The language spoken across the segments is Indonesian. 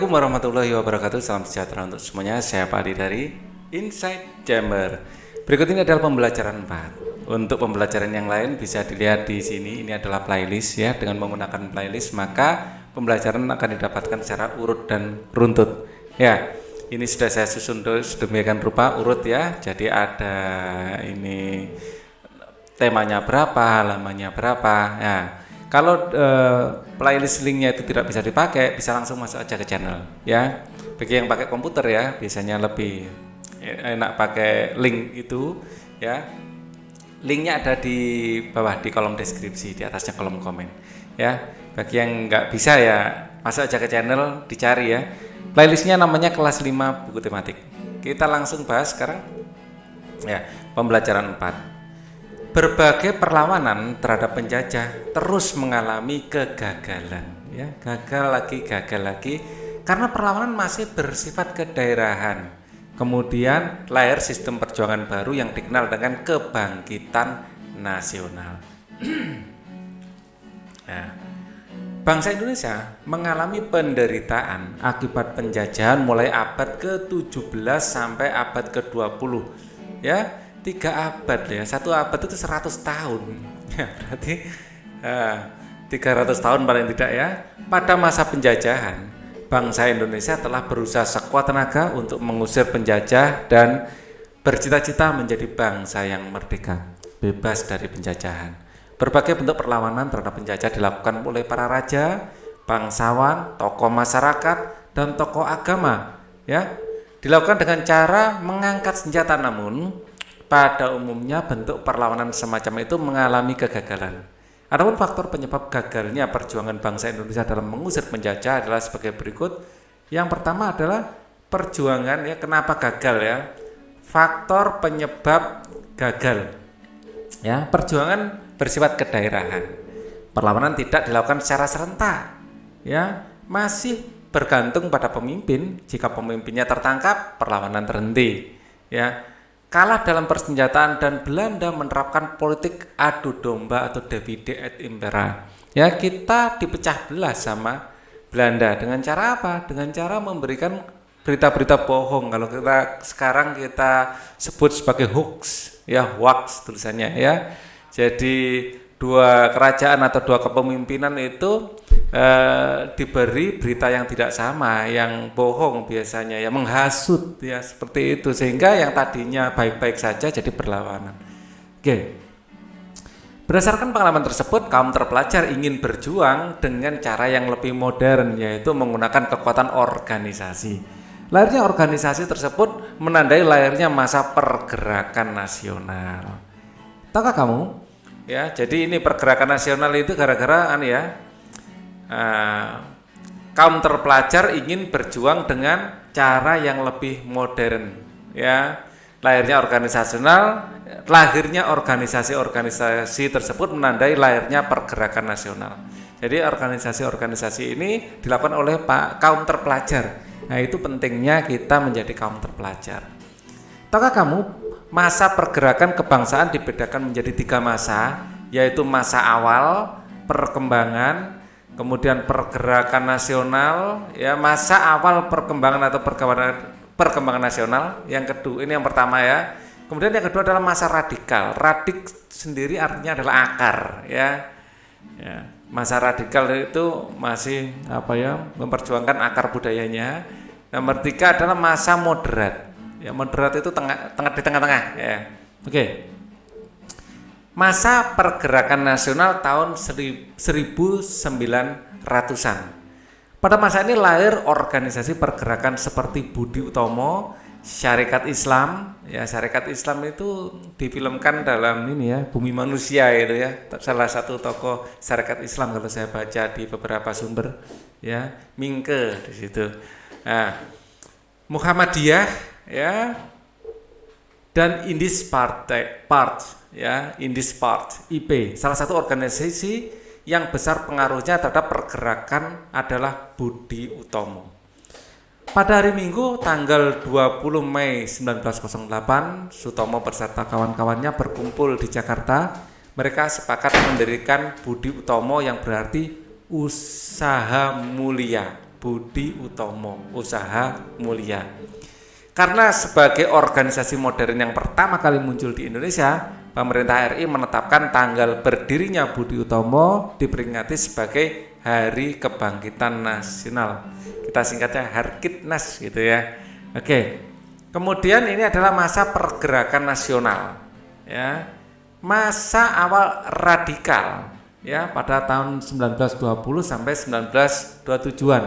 Assalamualaikum warahmatullahi wabarakatuh. Salam sejahtera untuk semuanya. Saya Pak Adi dari Inside Chamber. Berikut ini adalah pembelajaran 4. Untuk pembelajaran yang lain bisa dilihat di sini. Ini adalah playlist ya. Dengan menggunakan playlist maka pembelajaran akan didapatkan secara urut dan runtut. Ya, ini sudah saya susun sedemikian rupa urut ya. Jadi ada ini temanya berapa, halamannya berapa. Ya. Kalau playlist linknya itu tidak bisa dipakai, bisa langsung masuk aja ke channel ya. Bagi yang pakai komputer ya, biasanya lebih enak pakai link itu ya. Linknya ada di bawah di kolom deskripsi, di atasnya kolom komen ya. Bagi yang nggak bisa ya, masuk aja ke channel, dicari ya. Playlistnya namanya kelas 5 buku tematik. Kita langsung bahas sekarang ya, pembelajaran 4. Berbagai perlawanan terhadap penjajah terus mengalami kegagalan ya, gagal lagi karena perlawanan masih bersifat kedaerahan. Kemudian lahir sistem perjuangan baru yang dikenal dengan kebangkitan nasional. Nah, bangsa Indonesia mengalami penderitaan akibat penjajahan mulai abad ke-17 sampai abad ke-20 ya. 3 abad ya, 1 abad itu 100 tahun ya, berarti 300 tahun paling tidak ya. Pada masa penjajahan, bangsa Indonesia telah berusaha sekuat tenaga untuk mengusir penjajah dan bercita-cita menjadi bangsa yang merdeka, bebas dari penjajahan. Berbagai bentuk perlawanan terhadap penjajah dilakukan oleh para raja, bangsawan, tokoh masyarakat, dan tokoh agama ya. Dilakukan dengan cara mengangkat senjata, namun pada umumnya bentuk perlawanan semacam itu mengalami kegagalan. Adapun faktor penyebab gagalnya perjuangan bangsa Indonesia dalam mengusir penjajah adalah sebagai berikut. Yang pertama adalah perjuangan ya, kenapa gagal ya? Faktor penyebab gagal. Ya, perjuangan bersifat kedaerahan. Perlawanan tidak dilakukan secara serentak. Ya, masih bergantung pada pemimpin. Jika pemimpinnya tertangkap, perlawanan terhenti. Ya. Kalah dalam persenjataan dan Belanda menerapkan politik adu domba atau divide et impera. Ya, kita dipecah belah sama Belanda dengan cara apa? Dengan cara memberikan berita-berita bohong. Kalau sekarang kita sebut sebagai hoax, ya hoax tulisannya ya. Jadi dua kerajaan atau dua kepemimpinan itu diberi berita yang tidak sama, yang bohong biasanya, yang menghasut ya, seperti itu, sehingga yang tadinya baik-baik saja jadi berlawanan. Oke. Berdasarkan pengalaman tersebut, kaum terpelajar ingin berjuang dengan cara yang lebih modern, yaitu menggunakan kekuatan organisasi. Lahirnya organisasi tersebut menandai lahirnya masa pergerakan nasional. Tahukah kamu? Ya, jadi ini pergerakan nasional itu gara-gara kaum terpelajar ingin berjuang dengan cara yang lebih modern ya. Lahirnya organisasi tersebut menandai lahirnya pergerakan nasional. Jadi organisasi-organisasi ini dilakukan oleh kaum terpelajar. Nah, itu pentingnya kita menjadi kaum terpelajar. Tahukah kamu, masa pergerakan kebangsaan dibedakan menjadi 3 masa, yaitu masa awal, perkembangan, kemudian pergerakan nasional ya. Masa awal perkembangan atau perkembangan nasional yang kedua, ini yang pertama ya. Kemudian yang kedua adalah masa radikal. Radik sendiri artinya adalah akar ya. Masa radikal itu masih memperjuangkan akar budayanya. Nomor 3 adalah masa moderat ya. Moderat itu di tengah-tengah ya. Oke. Masa pergerakan nasional tahun 1900-an. Pada masa ini lahir organisasi pergerakan seperti Budi Utomo, Syarikat Islam. Ya, Syarikat Islam itu difilmkan dalam ini ya, Bumi Manusia itu ya. Salah satu tokoh Syarikat Islam kalau saya baca di beberapa sumber ya, Mingke di situ. Nah, Muhammadiyah ya, dan Indis Part ya, Indis Part IP. Salah satu organisasi yang besar pengaruhnya terhadap pergerakan adalah Budi Utomo. Pada hari Minggu tanggal 20 Mei 1908, Sutomo beserta kawan-kawannya berkumpul di Jakarta. Mereka sepakat mendirikan Budi Utomo yang berarti usaha mulia. Budi Utomo, Usaha Mulia. Karena sebagai organisasi modern yang pertama kali muncul di Indonesia, pemerintah RI menetapkan tanggal berdirinya Budi Utomo diperingati sebagai Hari Kebangkitan Nasional. Kita singkatnya Harkitnas gitu ya. Oke. Kemudian ini adalah masa pergerakan nasional, ya. Masa awal radikal, ya, pada tahun 1920 sampai 1927-an.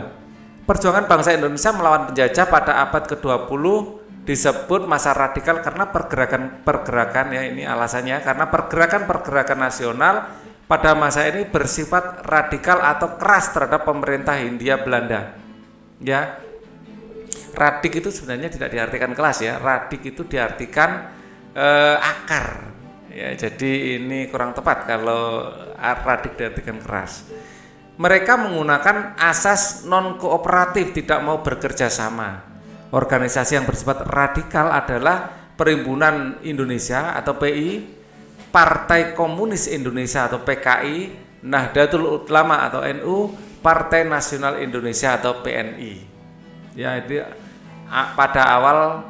Perjuangan bangsa Indonesia melawan penjajah pada abad ke-20 disebut masa radikal karena pergerakan ya, ini alasannya karena pergerakan nasional pada masa ini bersifat radikal atau keras terhadap pemerintah Hindia Belanda. Ya. Radik itu sebenarnya tidak diartikan kelas ya. Radik itu diartikan akar. Ya, jadi ini kurang tepat kalau radik diartikan keras. Mereka menggunakan asas non-kooperatif, tidak mau bekerja sama. Organisasi yang bersifat radikal adalah Perhimpunan Indonesia atau PI, Partai Komunis Indonesia atau PKI, Nahdlatul Ulama atau NU, Partai Nasional Indonesia atau PNI. Ya, itu pada awal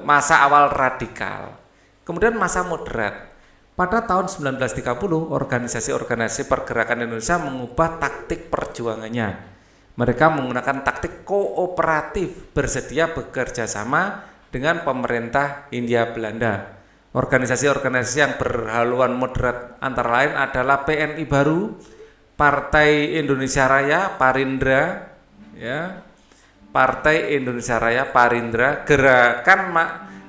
masa awal radikal. Kemudian masa moderat. Pada tahun 1930, organisasi-organisasi pergerakan Indonesia mengubah taktik perjuangannya. Mereka menggunakan taktik kooperatif, bersedia bekerja sama dengan pemerintah Hindia Belanda. Organisasi-organisasi yang berhaluan moderat antara lain adalah PNI Baru, Partai Indonesia Raya, Parindra, ya, Partai Indonesia Raya, Parindra, Gerakan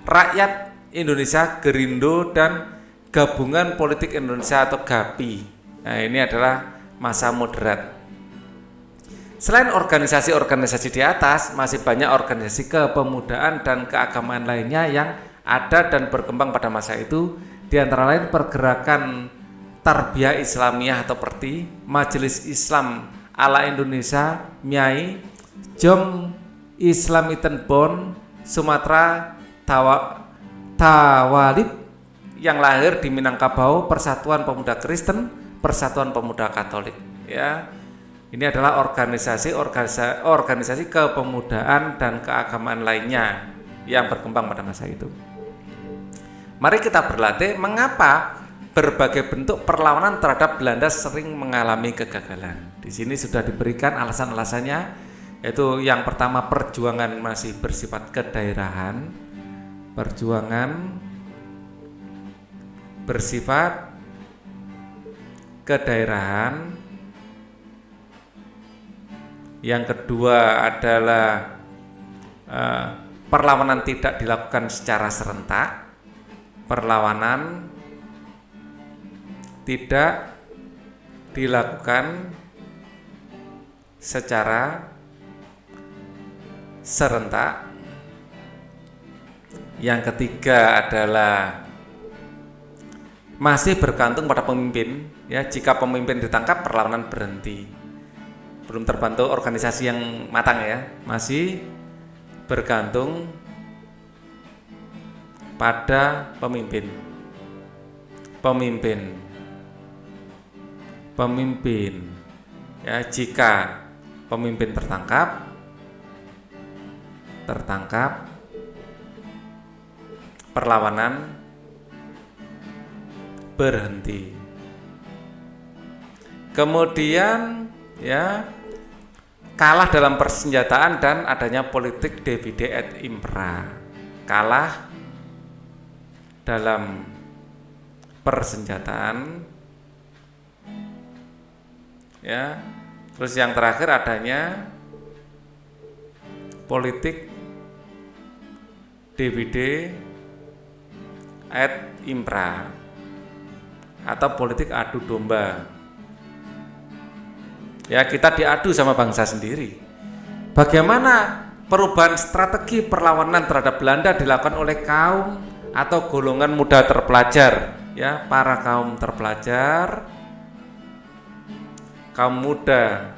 Rakyat Indonesia, Gerindo, dan Gabungan Politik Indonesia atau GAPI. Nah, ini adalah masa moderat. Selain organisasi-organisasi di atas, masih banyak organisasi kepemudaan dan keagamaan lainnya yang ada dan berkembang pada masa itu, di antara lain pergerakan Tarbiyah Islamiyah atau PERTI, Majelis Islam ala Indonesia, MIAI, Jom Islamiten Bon, Sumatera, Tawalib yang lahir di Minangkabau, Persatuan Pemuda Kristen, Persatuan Pemuda Katolik. Ya, ini adalah organisasi kepemudaan dan keagamaan lainnya yang berkembang pada masa itu. Mari kita berlatih mengapa berbagai bentuk perlawanan terhadap Belanda sering mengalami kegagalan. Di sini sudah diberikan alasan-alasannya, yaitu yang pertama perjuangan masih bersifat kedaerahan, perjuangan bersifat kedaerahan. Yang kedua adalah perlawanan tidak dilakukan secara serentak. Perlawanan tidak dilakukan secara serentak. Yang ketiga adalah masih bergantung pada pemimpin, ya. Jika pemimpin ditangkap, perlawanan berhenti. Belum terbentuk organisasi yang matang, ya. Masih bergantung pada pemimpin. Ya, jika pemimpin tertangkap, perlawanan berhenti. Kemudian, ya, kalah dalam persenjataan dan adanya politik divide et impera. Kalah dalam persenjataan, ya. Terus yang terakhir adanya politik divide et impera atau politik adu domba. Ya, kita diadu sama bangsa sendiri. Bagaimana perubahan strategi perlawanan terhadap Belanda dilakukan oleh kaum atau golongan muda terpelajar, ya, para kaum terpelajar, kaum muda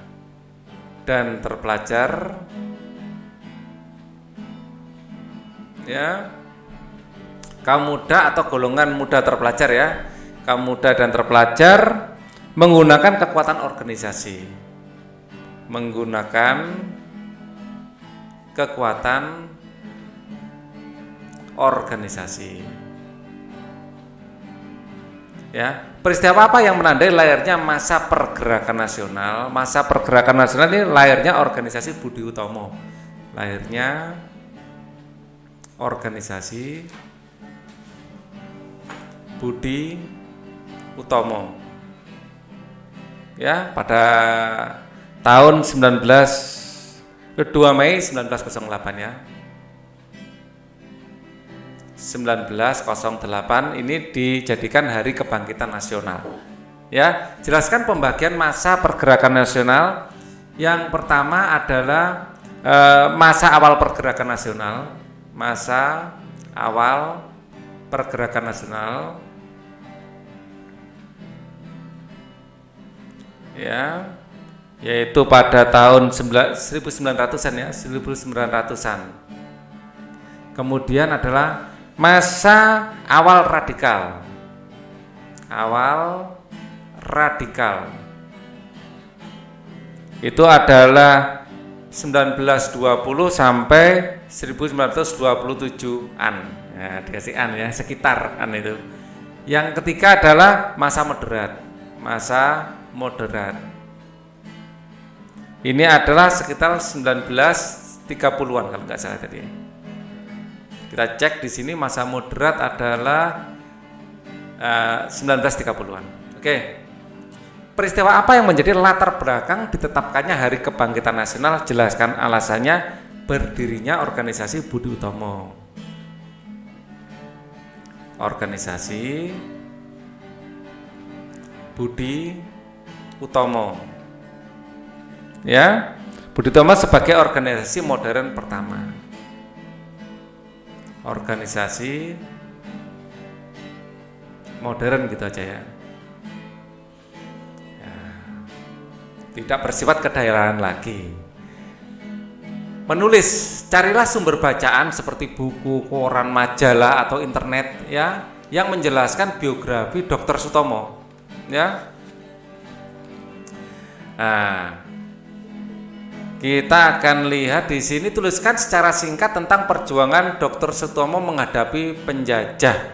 dan terpelajar, ya, kaum muda atau golongan muda terpelajar, ya, kaum muda dan terpelajar menggunakan kekuatan organisasi. menggunakan kekuatan organisasi. Ya, peristiwa apa yang menandai lahirnya masa pergerakan nasional? Masa pergerakan nasional ini lahirnya organisasi Budi Utomo. Lahirnya organisasi Budi Utomo. Ya, pada tahun 2 Mei 1908 ya. 1908 ini dijadikan Hari Kebangkitan Nasional. Ya, jelaskan pembagian masa pergerakan nasional. Yang pertama adalah masa awal pergerakan nasional. Masa awal pergerakan nasional. Ya, yaitu pada tahun 1900-an ya, 1900-an. Kemudian adalah masa awal radikal. Awal radikal. Itu adalah 1920 sampai 1927-an. Ya, dikasih an ya, sekitar an itu. Yang ketiga adalah masa moderat. Masa moderat. Ini adalah sekitar 1930-an kalau nggak salah tadi. Kita cek di sini masa moderat adalah 1930-an. Oke. Peristiwa apa yang menjadi latar belakang ditetapkannya Hari Kebangkitan Nasional? Jelaskan alasannya berdirinya organisasi Budi Utomo. Organisasi Budi Utomo. Ya, Budi Utomo sebagai organisasi modern pertama. Organisasi modern gitu aja ya. Tidak bersifat kedaerahan lagi. Menulis, carilah sumber bacaan seperti buku, koran, majalah atau internet ya yang menjelaskan biografi Dr. Sutomo. Ya. Nah, kita akan lihat di sini tuliskan secara singkat tentang perjuangan Dr. Sutomo menghadapi penjajah.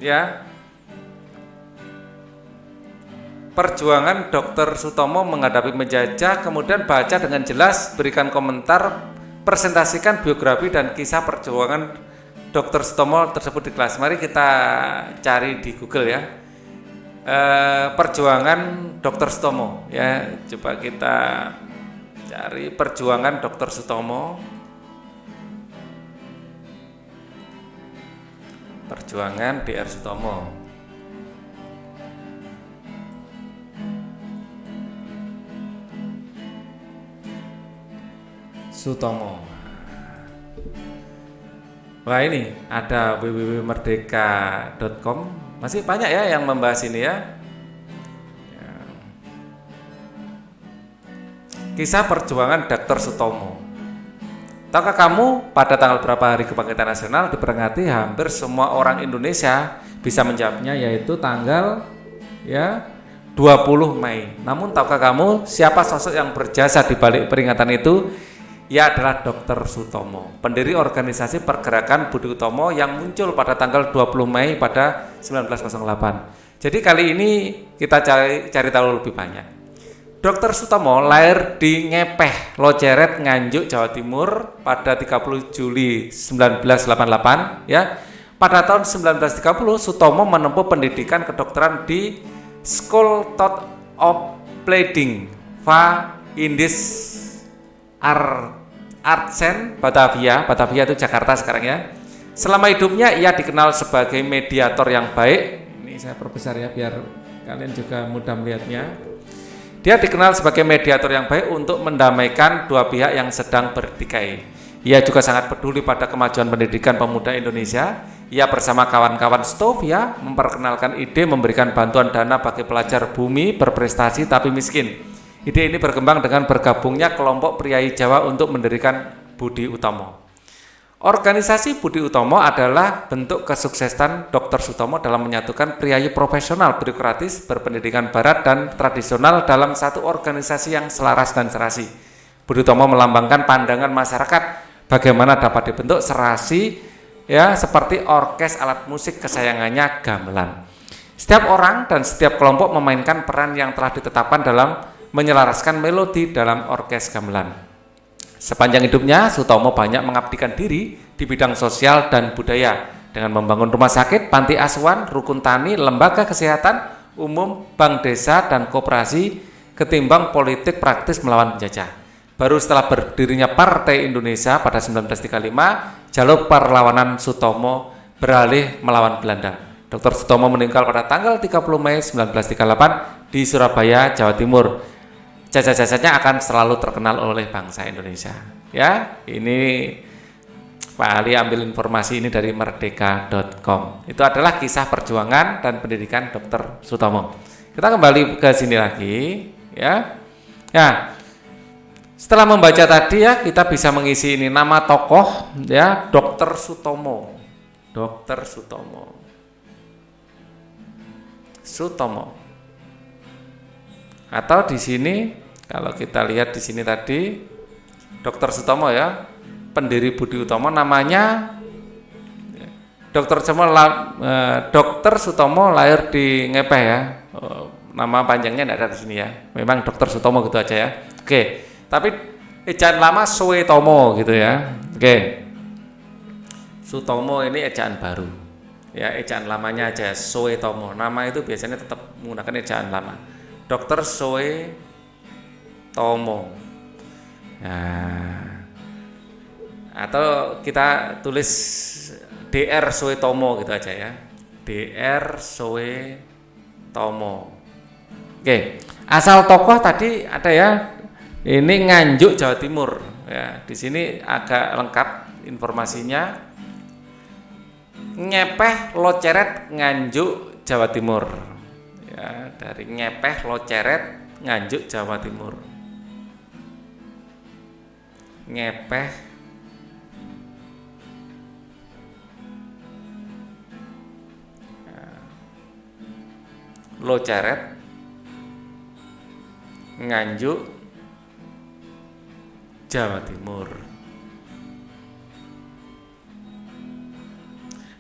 Ya. Perjuangan Dr. Sutomo menghadapi penjajah, kemudian baca dengan jelas, berikan komentar, presentasikan biografi dan kisah perjuangan Dr. Sutomo tersebut di kelas. Mari kita cari di Google ya. Perjuangan Dr. Sutomo ya, coba kita cari perjuangan Dr. Sutomo. Perjuangan Dr. Sutomo. Sutomo. Wah, ini ada www.merdeka.com. Masih banyak ya yang membahas ini ya. Kisah perjuangan Dr. Sutomo. Tahukah kamu pada tanggal berapa Hari Kebangkitan Nasional diperingati? Hampir semua orang Indonesia bisa menjawabnya, yaitu tanggal ya 20 Mei. Namun tahukah kamu siapa sosok yang berjasa di balik peringatan itu? Ia adalah Dr. Sutomo, pendiri organisasi pergerakan Budi Utomo yang muncul pada tanggal 20 Mei pada 1908. Jadi kali ini kita cari tahu lebih banyak. Dr. Sutomo lahir di Ngepeh, Loceret, Nganjuk, Jawa Timur pada 30 Juli 1988 ya. Pada tahun 1930 Sutomo menempuh pendidikan kedokteran di School of Pleading Va Indis Artsen, Batavia itu Jakarta sekarang ya. Selama hidupnya ia dikenal sebagai mediator yang baik. Ini saya perbesar ya biar kalian juga mudah melihatnya. Dia dikenal sebagai mediator yang baik untuk mendamaikan dua pihak yang sedang bertikai. Ia juga sangat peduli pada kemajuan pendidikan pemuda Indonesia. Ia bersama kawan-kawan Stovia memperkenalkan ide memberikan bantuan dana bagi pelajar bumi berprestasi tapi miskin. Ide ini berkembang dengan bergabungnya kelompok priai Jawa untuk mendirikan Budi Utomo. Organisasi Budi Utomo adalah bentuk kesuksesan Dr. Sutomo dalam menyatukan priayi profesional, birokratis, berpendidikan barat dan tradisional dalam satu organisasi yang selaras dan serasi. Budi Utomo melambangkan pandangan masyarakat bagaimana dapat dibentuk serasi ya seperti orkes alat musik kesayangannya gamelan. Setiap orang dan setiap kelompok memainkan peran yang telah ditetapkan dalam menyelaraskan melodi dalam orkes gamelan. Sepanjang hidupnya, Sutomo banyak mengabdikan diri di bidang sosial dan budaya dengan membangun rumah sakit, panti asuhan, rukun tani, lembaga kesehatan umum, bank desa, dan koperasi ketimbang politik praktis melawan penjajah. Baru setelah berdirinya Partai Indonesia pada 1935, jalur perlawanan Sutomo beralih melawan Belanda. Dr. Sutomo meninggal pada tanggal 30 Mei 1938 di Surabaya, Jawa Timur. Jasa-jasanya akan selalu terkenal oleh bangsa Indonesia. Ya, ini Pak Ali ambil informasi ini dari merdeka.com. Itu adalah kisah perjuangan dan pendidikan Dr. Sutomo. Kita kembali ke sini lagi, ya. Ya. Setelah membaca tadi ya, kita bisa mengisi ini nama tokoh ya, Dr. Sutomo. Dr. Sutomo. Sutomo. Atau di sini kalau kita lihat di sini tadi Dr. Sutomo ya, pendiri Budi Utomo namanya Dr. Sutomo lahir di Ngepeh ya. Nama panjangnya tidak ada di sini ya. Memang Dr. Sutomo gitu aja ya. Oke. Tapi ejaan lama Suetomo gitu ya. Oke. Sutomo ini ejaan baru. Ya, ejaan lamanya aja Suetomo. Nama itu biasanya tetap menggunakan ejaan lama. Dr. Suetomo. Nah, atau kita tulis Dr. Suetomo gitu aja ya. Dr. Suetomo. Oke, asal tokoh tadi ada ya. Ini Nganjuk, Jawa Timur. Ya, di sini agak lengkap informasinya. Ngepeh Loceret, Nganjuk, Jawa Timur. Ya, dari Ngepeh Loceret, Nganjuk, Jawa Timur. Ngepeh Loceret, Nganjuk, Jawa Timur.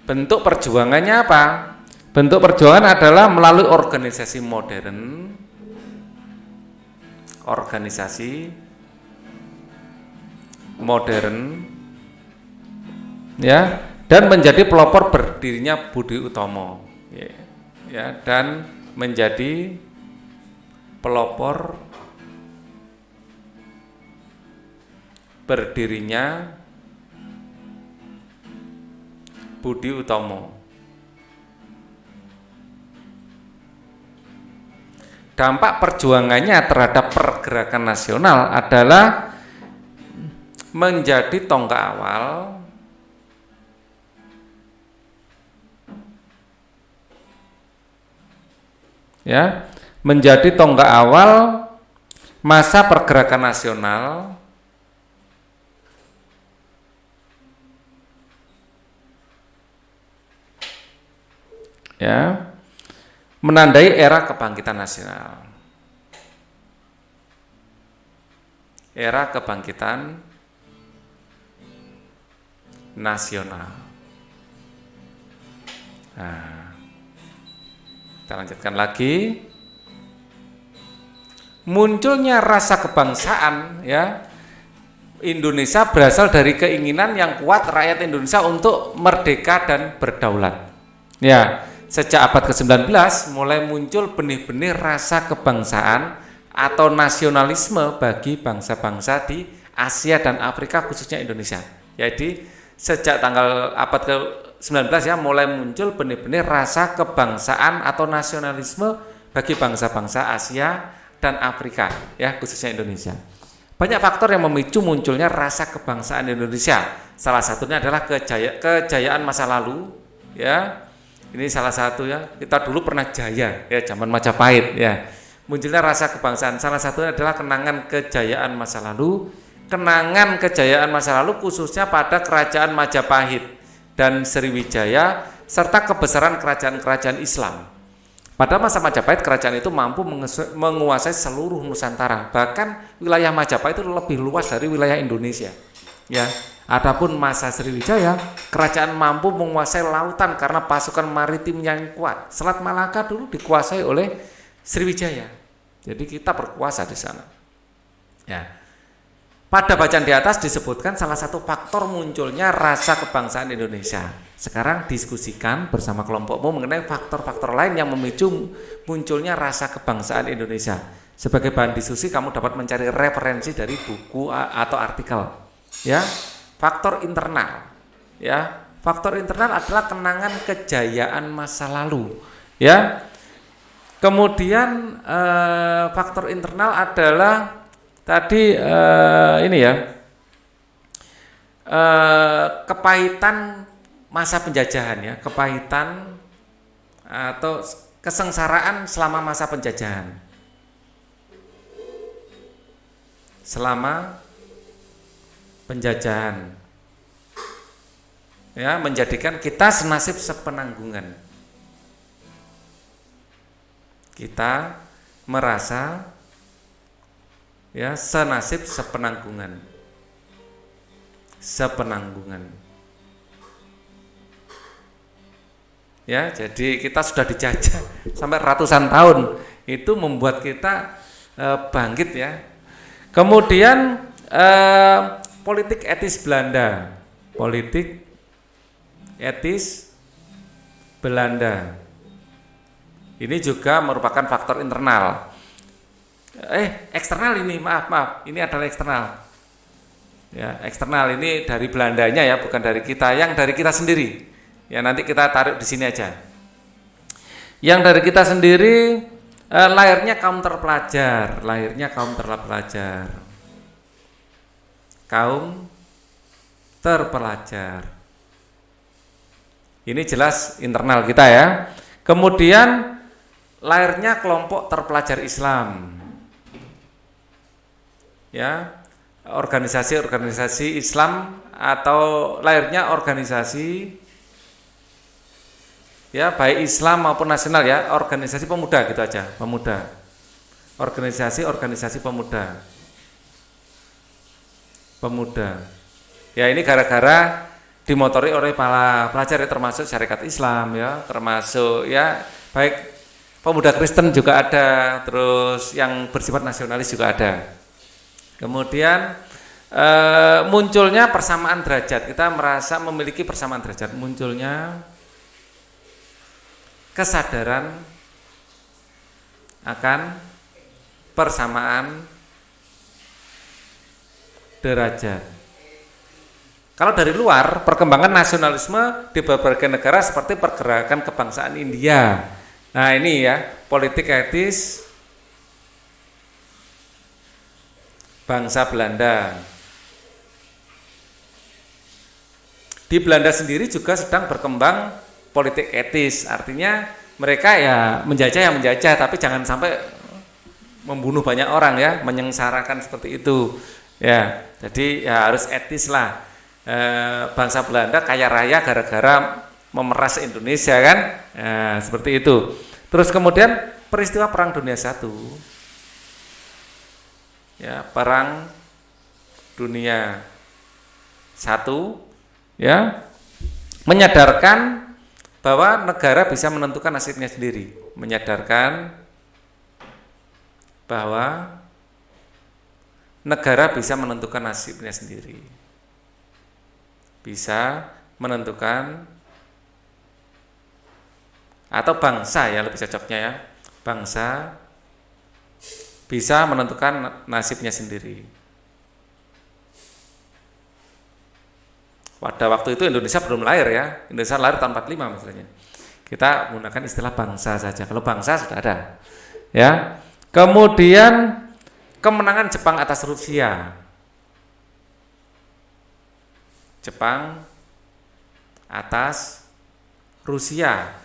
Bentuk perjuangannya apa? Bentuk perjuangan adalah melalui organisasi modern, ya, dan menjadi pelopor berdirinya Budi Utomo, ya, dan menjadi pelopor berdirinya Budi Utomo. Dampak perjuangannya terhadap pergerakan nasional adalah menjadi tonggak awal ya, menjadi tonggak awal masa pergerakan nasional ya, menandai era kebangkitan nasional. Era kebangkitan nasional. Nah, kita lanjutkan lagi. Munculnya rasa kebangsaan ya, Indonesia berasal dari keinginan yang kuat rakyat Indonesia untuk merdeka dan berdaulat. Ya, sejak abad ke-19 mulai muncul benih-benih rasa kebangsaan atau nasionalisme bagi bangsa-bangsa di Asia dan Afrika, khususnya Indonesia. Jadi sejak tanggal abad ke-19 ya mulai muncul benih-benih rasa kebangsaan atau nasionalisme bagi bangsa-bangsa Asia dan Afrika ya, khususnya Indonesia. Banyak faktor yang memicu munculnya rasa kebangsaan Indonesia. Salah satunya adalah kejayaan masa lalu ya. Ini salah satu ya, kita dulu pernah jaya ya, zaman Majapahit ya. Munculnya rasa kebangsaan, salah satunya adalah kenangan kejayaan masa lalu kenangan kejayaan masa lalu khususnya pada kerajaan Majapahit dan Sriwijaya serta kebesaran kerajaan-kerajaan Islam. Pada masa Majapahit kerajaan itu mampu menguasai seluruh Nusantara, bahkan wilayah Majapahit itu lebih luas dari wilayah Indonesia. Ya, adapun masa Sriwijaya kerajaan mampu menguasai lautan karena pasukan maritim yang kuat. Selat Malaka dulu dikuasai oleh Sriwijaya. Jadi kita berkuasa di sana. Ya. Pada bacaan di atas disebutkan salah satu faktor munculnya rasa kebangsaan Indonesia. Sekarang diskusikan bersama kelompokmu mengenai faktor-faktor lain yang memicu munculnya rasa kebangsaan Indonesia. Sebagai bahan diskusi kamu dapat mencari referensi dari buku atau artikel. Ya, faktor internal. Ya, faktor internal adalah kenangan kejayaan masa lalu. Ya, kemudian faktor internal adalah tadi ini ya, kepahitan masa penjajahan ya, kepahitan atau kesengsaraan selama masa penjajahan, selama penjajahan ya, menjadikan kita senasib sepenanggungan. Kita merasa ya senasib sepenanggungan. Ya, jadi kita sudah dijajah sampai ratusan tahun. Itu membuat kita bangkit ya. Kemudian politik etis Belanda. Politik etis Belanda. Ini juga merupakan faktor internal. Eksternal ini, maaf, ini adalah eksternal. Ya, eksternal ini dari Belandanya ya, bukan dari kita. Yang dari kita sendiri. Ya, nanti kita tarik di sini aja. Yang dari kita sendiri, lahirnya kaum terpelajar, Kaum terpelajar. Ini jelas internal kita ya. Kemudian lahirnya kelompok terpelajar Islam. Ya, organisasi-organisasi Islam atau lahirnya organisasi ya baik Islam maupun nasional ya, organisasi pemuda gitu aja, pemuda. Organisasi pemuda. Ya, ini gara-gara dimotori oleh para pelajar ya, termasuk syarikat Islam ya, termasuk ya baik pemuda Kristen juga ada, terus yang bersifat nasionalis juga ada. Kemudian munculnya persamaan derajat, kita merasa memiliki persamaan derajat, munculnya kesadaran akan persamaan derajat. Kalau dari luar, perkembangan nasionalisme di berbagai negara seperti pergerakan kebangsaan India. Nah ini ya, politik etis bangsa Belanda. Di Belanda sendiri juga sedang berkembang politik etis, artinya mereka ya menjajah, tapi jangan sampai membunuh banyak orang ya, menyengsarakan seperti itu. Ya, jadi ya harus etis lah. Bangsa Belanda kaya raya gara-gara memeras Indonesia kan, seperti itu. Terus kemudian peristiwa Perang Dunia I. Ya, Perang Dunia I ya menyadarkan bahwa negara bisa menentukan nasibnya sendiri, menyadarkan bahwa negara bisa menentukan nasibnya sendiri, bisa menentukan, atau bangsa ya lebih cocoknya ya, bangsa bisa menentukan nasibnya sendiri. Pada waktu itu Indonesia belum lahir ya, Indonesia lahir tahun 45 misalnya. Kita menggunakan istilah bangsa saja. Kalau bangsa sudah ada, ya. Kemudian kemenangan Jepang atas Rusia. Jepang atas Rusia.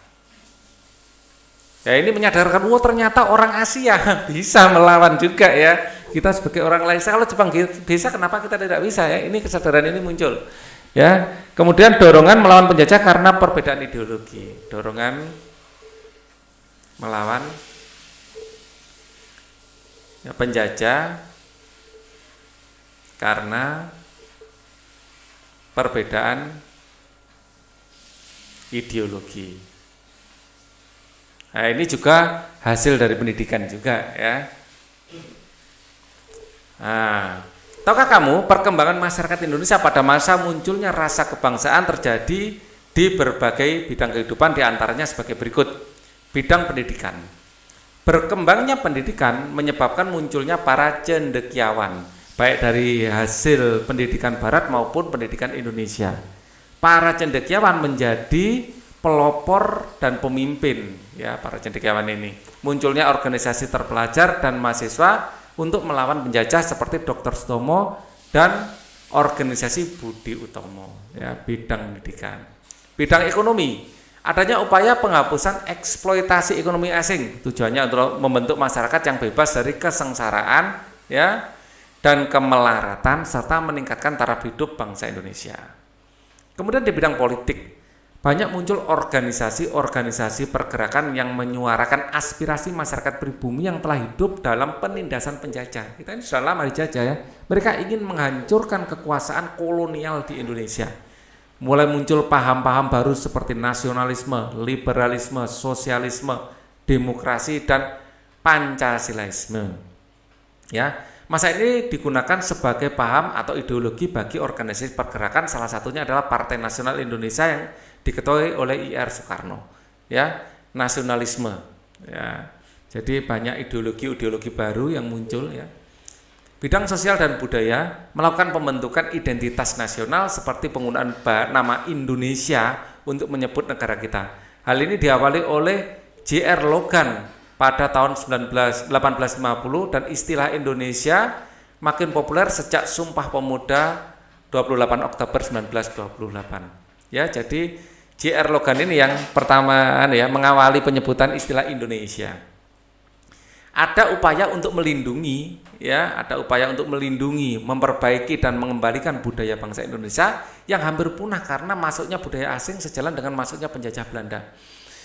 Ya ini menyadarkan, ternyata orang Asia bisa melawan juga ya. Kita sebagai orang lain, kalau Jepang bisa, kenapa kita tidak bisa ya? Ini kesadaran ini muncul. Ya, kemudian dorongan melawan penjajah karena perbedaan ideologi. Dorongan melawan ya, penjajah karena perbedaan ideologi. Nah, ini juga hasil dari pendidikan juga ya. Nah, tahukah kamu perkembangan masyarakat Indonesia pada masa munculnya rasa kebangsaan terjadi di berbagai bidang kehidupan, diantaranya sebagai berikut. Bidang pendidikan. Berkembangnya pendidikan menyebabkan munculnya para cendekiawan, baik dari hasil pendidikan barat maupun pendidikan Indonesia. Para cendekiawan menjadi pelopor dan pemimpin ya, para cendekiawan ini. Munculnya organisasi terpelajar dan mahasiswa untuk melawan penjajah seperti Dr. Sutomo dan organisasi Budi Utomo ya, bidang pendidikan. Bidang ekonomi, adanya upaya penghapusan eksploitasi ekonomi asing, tujuannya untuk membentuk masyarakat yang bebas dari kesengsaraan ya dan kemelaratan serta meningkatkan taraf hidup bangsa Indonesia. Kemudian di bidang politik, banyak muncul organisasi-organisasi pergerakan yang menyuarakan aspirasi masyarakat pribumi yang telah hidup dalam penindasan penjajah. Kita ini sudah lama dijajah ya. Mereka ingin menghancurkan kekuasaan kolonial di Indonesia. Mulai muncul paham-paham baru seperti nasionalisme, liberalisme, sosialisme, demokrasi, dan Pancasilaisme. Ya, masa ini digunakan sebagai paham atau ideologi bagi organisasi pergerakan, salah satunya adalah Partai Nasional Indonesia yang diketuai oleh I.R. Soekarno ya, nasionalisme ya. Jadi banyak ideologi baru yang muncul ya. Bidang sosial dan budaya melakukan pembentukan identitas nasional seperti penggunaan nama Indonesia untuk menyebut negara kita. Hal ini diawali oleh J.R. Logan pada tahun 1850 dan istilah Indonesia makin populer sejak Sumpah Pemuda 28 Oktober 1928. Ya, jadi J.R. Logan ini yang pertama ya mengawali penyebutan istilah Indonesia. Ada upaya untuk melindungi ya, memperbaiki dan mengembalikan budaya bangsa Indonesia yang hampir punah karena masuknya budaya asing sejalan dengan masuknya penjajah Belanda.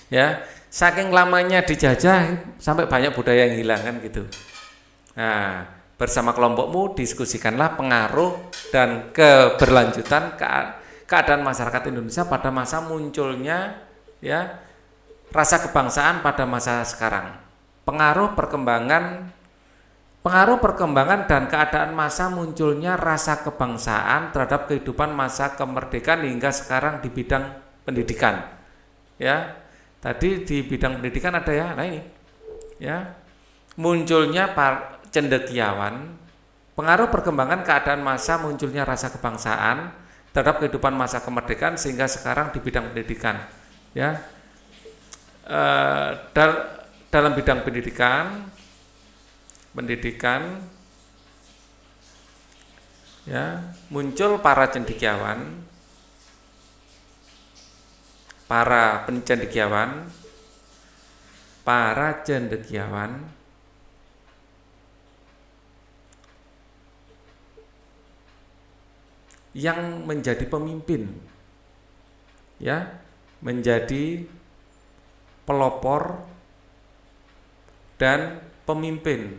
Ya, saking lamanya dijajah sampai banyak budaya yang hilang kan gitu. Nah, bersama kelompokmu diskusikanlah pengaruh dan keberlanjutan keadaan masyarakat Indonesia pada masa munculnya ya rasa kebangsaan pada masa sekarang. Pengaruh perkembangan dan keadaan masa munculnya rasa kebangsaan terhadap kehidupan masa kemerdekaan hingga sekarang di bidang pendidikan. Ya. Tadi di bidang pendidikan ada ya. Nah ini. Ya. Munculnya cendekiawan, pengaruh perkembangan keadaan masa munculnya rasa kebangsaan terhadap kehidupan masa kemerdekaan sehingga sekarang di bidang pendidikan. Ya. Dalam bidang pendidikan ya muncul para cendekiawan yang menjadi pemimpin ya, menjadi pelopor dan pemimpin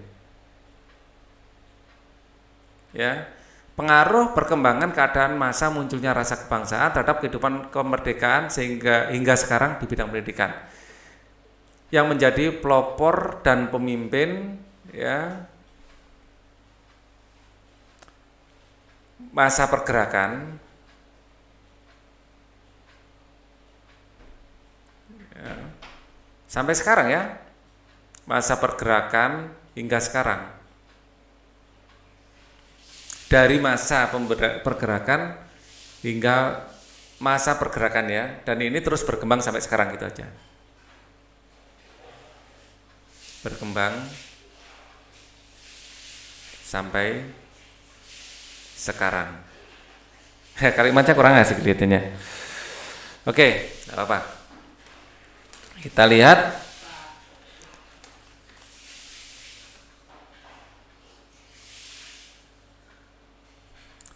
ya. Pengaruh perkembangan keadaan masa munculnya rasa kebangsaan terhadap kehidupan kemerdekaan hingga sekarang di bidang pendidikan yang menjadi pelopor dan pemimpin ya, masa pergerakan ya, sampai sekarang ya, masa pergerakan hingga sekarang. Dari masa pergerakan hingga masa pergerakan ya, dan ini terus berkembang sampai sekarang gitu aja. Berkembang sampai sekarang. Kalimatnya kurang asik kelihatannya. Oke, enggak apa-apa. Kita lihat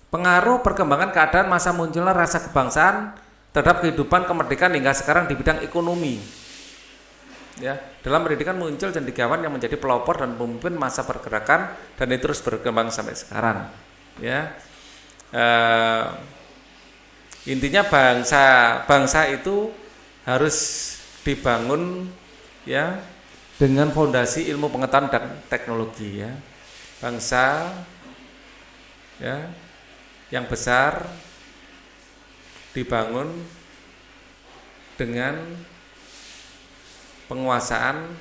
Pengaruh perkembangan keadaan masa munculnya rasa kebangsaan terhadap kehidupan kemerdekaan hingga sekarang di bidang ekonomi. Ya, dalam pendidikan muncul cendekiawan yang menjadi pelopor dan pemimpin masa pergerakan dan itu terus berkembang sampai sekarang. Ya, intinya bangsa itu harus dibangun ya dengan fondasi ilmu pengetahuan dan teknologi ya. Bangsa ya yang besar dibangun dengan penguasaan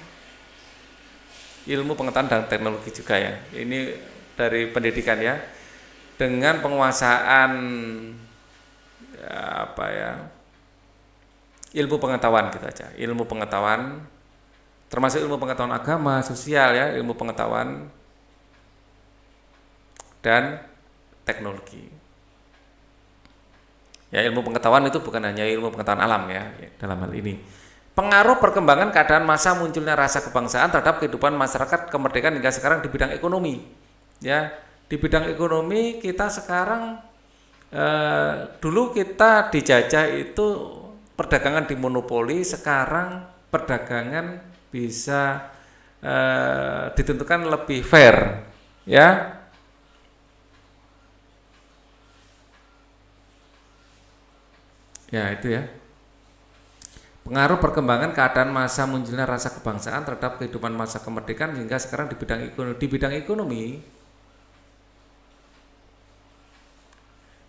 ilmu pengetahuan dan teknologi juga ya. Ini dari pendidikan ya. Dengan penguasaan ilmu pengetahuan gitu aja. Ilmu pengetahuan termasuk ilmu pengetahuan agama, sosial ya, ilmu pengetahuan dan teknologi. Ya, ilmu pengetahuan itu bukan hanya ilmu pengetahuan alam ya dalam hal ini. Pengaruh perkembangan keadaan masa munculnya rasa kebangsaan terhadap kehidupan masyarakat kemerdekaan hingga sekarang di bidang ekonomi. Ya, di bidang ekonomi kita sekarang dulu kita dijajah itu perdagangan dimonopoli, sekarang perdagangan bisa ditentukan lebih fair, ya. Ya, itu ya. Pengaruh perkembangan keadaan masa munculnya rasa kebangsaan terhadap kehidupan masa kemerdekaan hingga sekarang di bidang ekonomi. Di bidang ekonomi,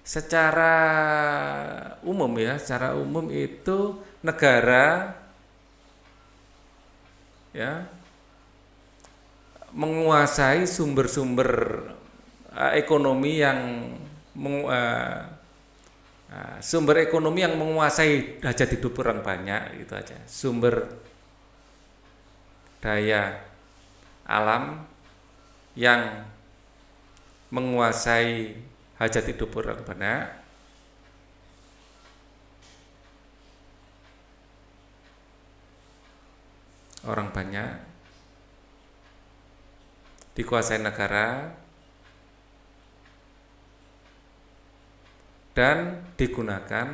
secara umum ya, secara umum itu negara ya menguasai sumber-sumber ekonomi yang sumber ekonomi yang menguasai hajat hidup orang banyak, itu aja. Sumber daya alam yang menguasai hajat hidup orang banyak, dikuasai negara dan digunakan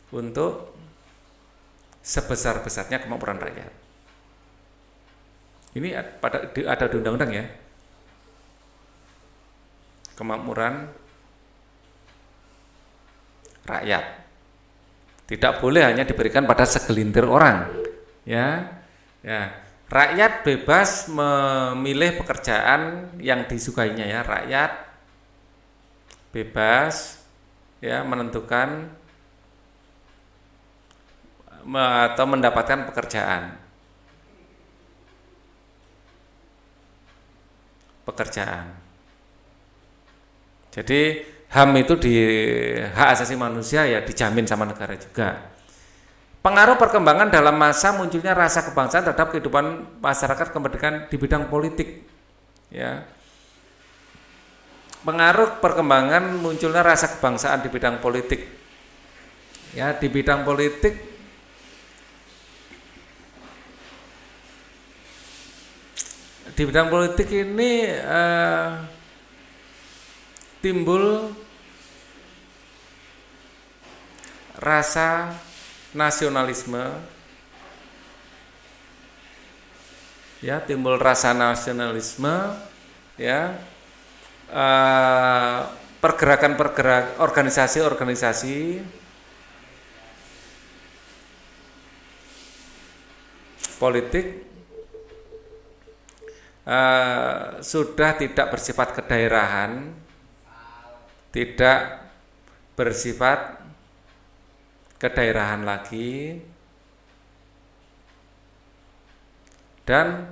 untuk sebesar-besarnya kemampuan rakyat. Ini ada di undang-undang ya. Kemakmuran rakyat tidak boleh hanya diberikan pada segelintir orang, ya. Rakyat bebas memilih pekerjaan yang disukainya ya. Rakyat bebas ya menentukan atau mendapatkan pekerjaan. Jadi HAM itu di hak asasi manusia ya dijamin sama negara juga. Pengaruh perkembangan dalam masa munculnya rasa kebangsaan terhadap kehidupan masyarakat kemerdekaan di bidang politik. Ya. Pengaruh perkembangan munculnya rasa kebangsaan di bidang politik. Ya, di bidang politik ini timbul rasa nasionalisme, ya, ya, pergerakan organisasi politik sudah tidak bersifat kedaerahan, tidak bersifat kedaerahan lagi, dan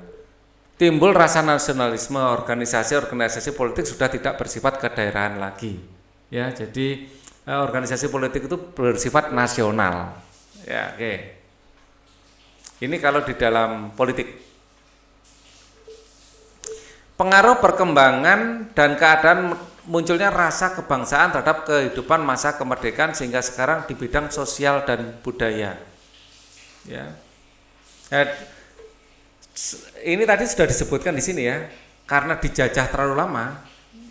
timbul rasa nasionalisme. Organisasi politik sudah tidak bersifat kedaerahan lagi, ya. Jadi organisasi politik itu bersifat nasional, ya. Oke. Ini kalau di dalam politik. Pengaruh perkembangan dan keadaan munculnya rasa kebangsaan terhadap kehidupan masa kemerdekaan sehingga sekarang di bidang sosial dan budaya. Ya. Ini tadi sudah disebutkan di sini ya, karena dijajah terlalu lama,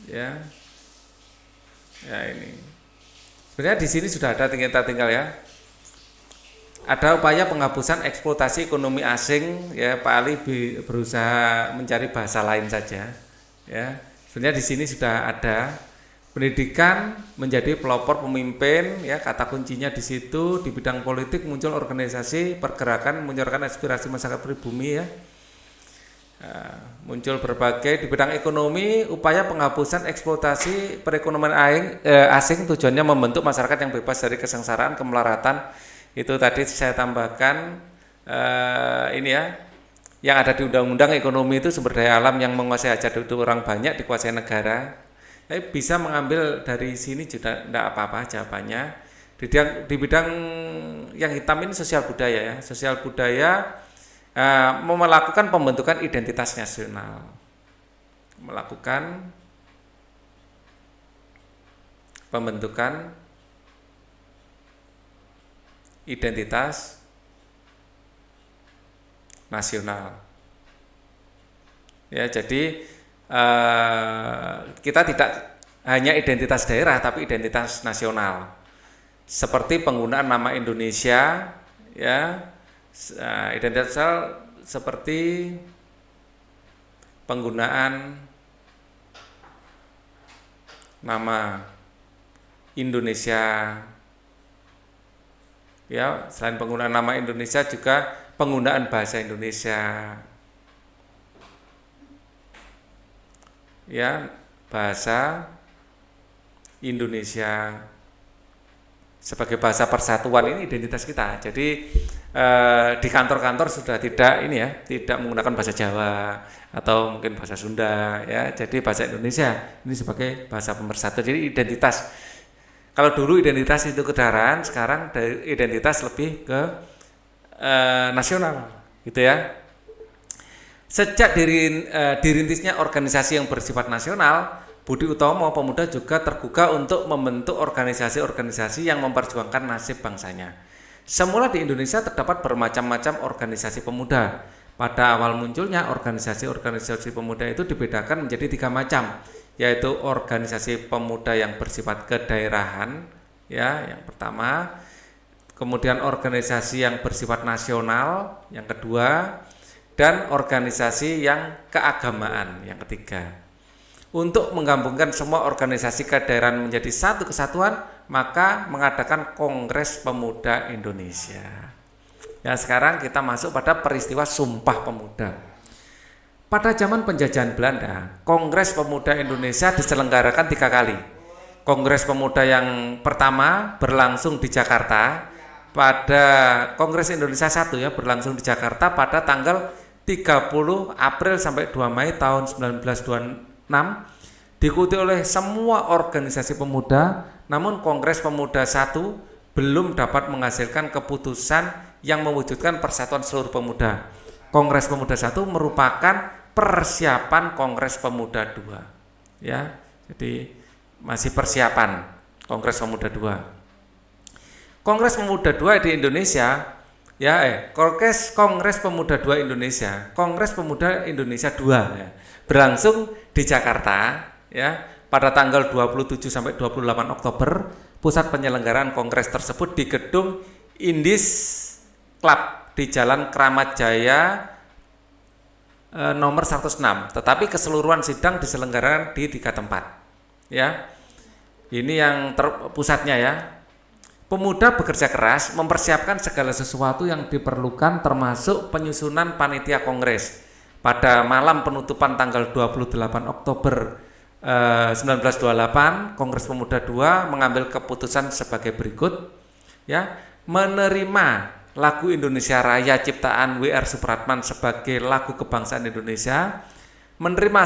Ya. Ya ini. Sebenarnya di sini sudah ada kita tinggal ya. Ada upaya penghapusan eksploitasi ekonomi asing, ya Pak Ali berusaha mencari bahasa lain saja. Ya, sebenarnya di sini sudah ada pendidikan menjadi pelopor pemimpin, ya kata kuncinya di situ. Di bidang politik muncul organisasi pergerakan menyuarakan aspirasi masyarakat pribumi, ya. Muncul berbagai di bidang ekonomi upaya penghapusan eksploitasi perekonomian asing tujuannya membentuk masyarakat yang bebas dari kesengsaraan kemelaratan. Itu tadi saya tambahkan ini ya, yang ada di undang-undang ekonomi itu sumber daya alam yang menguasai hajat hidup orang banyak dikuasai negara. Bisa mengambil dari sini juga tidak apa-apa jawabannya. Di bidang yang hitam ini sosial budaya ya, sosial budaya melakukan pembentukan identitas nasional, melakukan pembentukan identitas nasional. Ya, jadi kita tidak hanya identitas daerah tapi identitas nasional. Seperti penggunaan nama Indonesia, ya. Identitas seperti penggunaan nama Indonesia. Ya, selain penggunaan nama Indonesia juga penggunaan bahasa Indonesia. Ya, bahasa Indonesia sebagai bahasa persatuan ini identitas kita. Jadi di kantor-kantor sudah tidak ini ya, tidak menggunakan bahasa Jawa atau mungkin bahasa Sunda ya. Jadi bahasa Indonesia ini sebagai bahasa pemersatu. Jadi identitas. Kalau dulu identitas itu kedaraan, sekarang dari identitas lebih ke nasional, gitu ya. Sejak dirintisnya organisasi yang bersifat nasional, Budi Utomo Pemuda juga tergugah untuk membentuk organisasi-organisasi yang memperjuangkan nasib bangsanya. Semula di Indonesia terdapat bermacam-macam organisasi pemuda. Pada awal munculnya organisasi-organisasi pemuda itu dibedakan menjadi 3 macam, yaitu organisasi pemuda yang bersifat kedaerahan, ya, yang pertama, kemudian organisasi yang bersifat nasional, yang kedua, dan organisasi yang keagamaan, yang ketiga. Untuk menggabungkan semua organisasi kedaerahan menjadi satu kesatuan, maka mengadakan Kongres Pemuda Indonesia. Ya, sekarang kita masuk pada peristiwa Sumpah Pemuda. Pada zaman penjajahan Belanda, Kongres Pemuda Indonesia diselenggarakan 3 kali. Kongres Pemuda yang pertama berlangsung di Jakarta pada Kongres Indonesia 1 ya, berlangsung di Jakarta pada tanggal 30 April sampai 2 Mei tahun 1926, diikuti oleh semua organisasi pemuda. Namun Kongres Pemuda 1 belum dapat menghasilkan keputusan yang mewujudkan persatuan seluruh pemuda. Kongres Pemuda 1 merupakan persiapan Kongres Pemuda 2. Ya, jadi masih persiapan Kongres Pemuda 2. Kongres Pemuda 2 di Indonesia, ya Kongres Pemuda 2 Indonesia, Kongres Pemuda Indonesia 2 ya, berlangsung di Jakarta ya pada tanggal 27 sampai 28 Oktober. Pusat penyelenggaraan kongres tersebut di gedung Indis Club di Jalan Kramat Jaya nomor 106, tetapi keseluruhan sidang diselenggarakan di 3 tempat. Ya. Ini yang pusatnya ya. Pemuda bekerja keras mempersiapkan segala sesuatu yang diperlukan termasuk penyusunan panitia kongres. Pada malam penutupan tanggal 28 Oktober 1928, Kongres Pemuda 2 mengambil keputusan sebagai berikut ya, menerima lagu Indonesia Raya ciptaan W.R. Supratman sebagai lagu kebangsaan Indonesia, menerima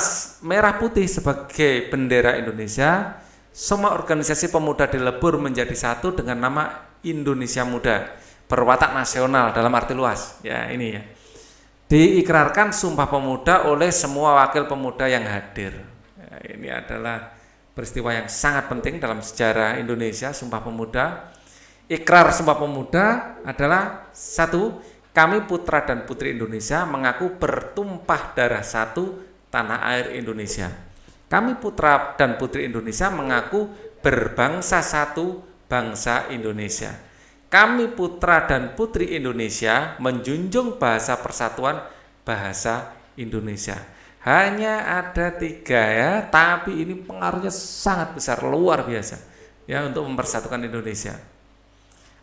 merah putih sebagai bendera Indonesia. Semua organisasi pemuda dilebur menjadi satu dengan nama Indonesia Muda, berwatak nasional dalam arti luas. Ya, ini ya. Diikrarkan Sumpah Pemuda oleh semua wakil pemuda yang hadir. Ya, ini adalah peristiwa yang sangat penting dalam sejarah Indonesia, Sumpah Pemuda. Ikrar Sumpah Pemuda adalah 1. Kami putra dan putri Indonesia mengaku bertumpah darah satu tanah air Indonesia. Kami putra dan putri Indonesia mengaku berbangsa satu, bangsa Indonesia. Kami putra dan putri Indonesia menjunjung bahasa persatuan, bahasa Indonesia. Hanya ada 3 ya, tapi ini pengaruhnya sangat besar, luar biasa ya untuk mempersatukan Indonesia.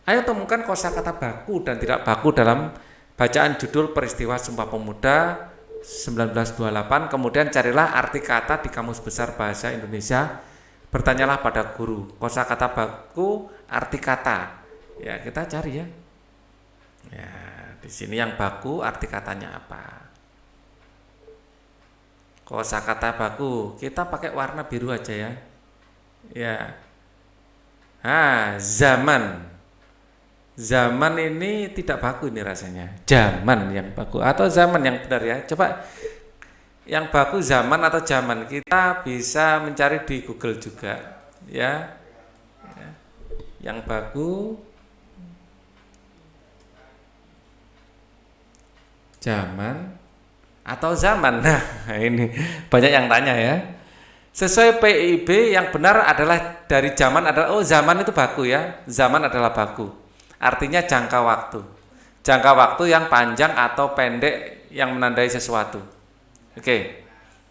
Ayo temukan kosakata baku dan tidak baku dalam bacaan judul peristiwa Sumpah Pemuda 1928, kemudian carilah arti kata di Kamus Besar Bahasa Indonesia. Bertanyalah pada guru, kosakata baku, arti kata. Ya, kita cari ya. Ya, di sini yang baku arti katanya apa? Kosakata baku, kita pakai warna biru aja ya. Ya. Zaman. Zaman ini tidak baku ini rasanya. Zaman yang baku atau zaman yang benar ya. Coba yang baku zaman atau zaman, kita bisa mencari di Google juga ya. Yang baku zaman atau zaman. Nah, ini banyak yang tanya ya. Sesuai PIB yang benar adalah dari zaman adalah zaman itu baku ya. Zaman adalah baku. Artinya jangka waktu. Jangka waktu yang panjang atau pendek yang menandai sesuatu. Oke.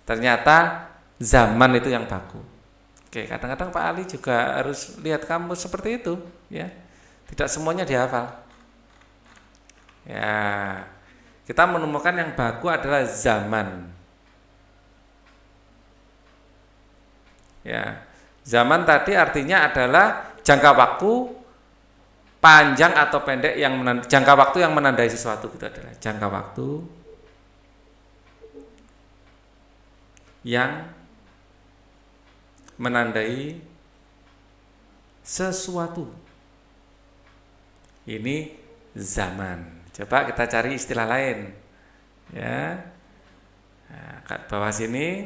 Ternyata zaman itu yang baku. Oke, kadang-kadang Pak Ali juga harus lihat kamus seperti itu ya. Tidak semuanya dihafal. Ya. Kita menemukan yang baku adalah zaman. Ya. Zaman tadi artinya adalah jangka waktu panjang atau pendek yang jangka waktu yang menandai sesuatu, itu adalah jangka waktu yang menandai sesuatu. Ini zaman. Coba kita cari istilah lain. Ya. Nah, bawah sini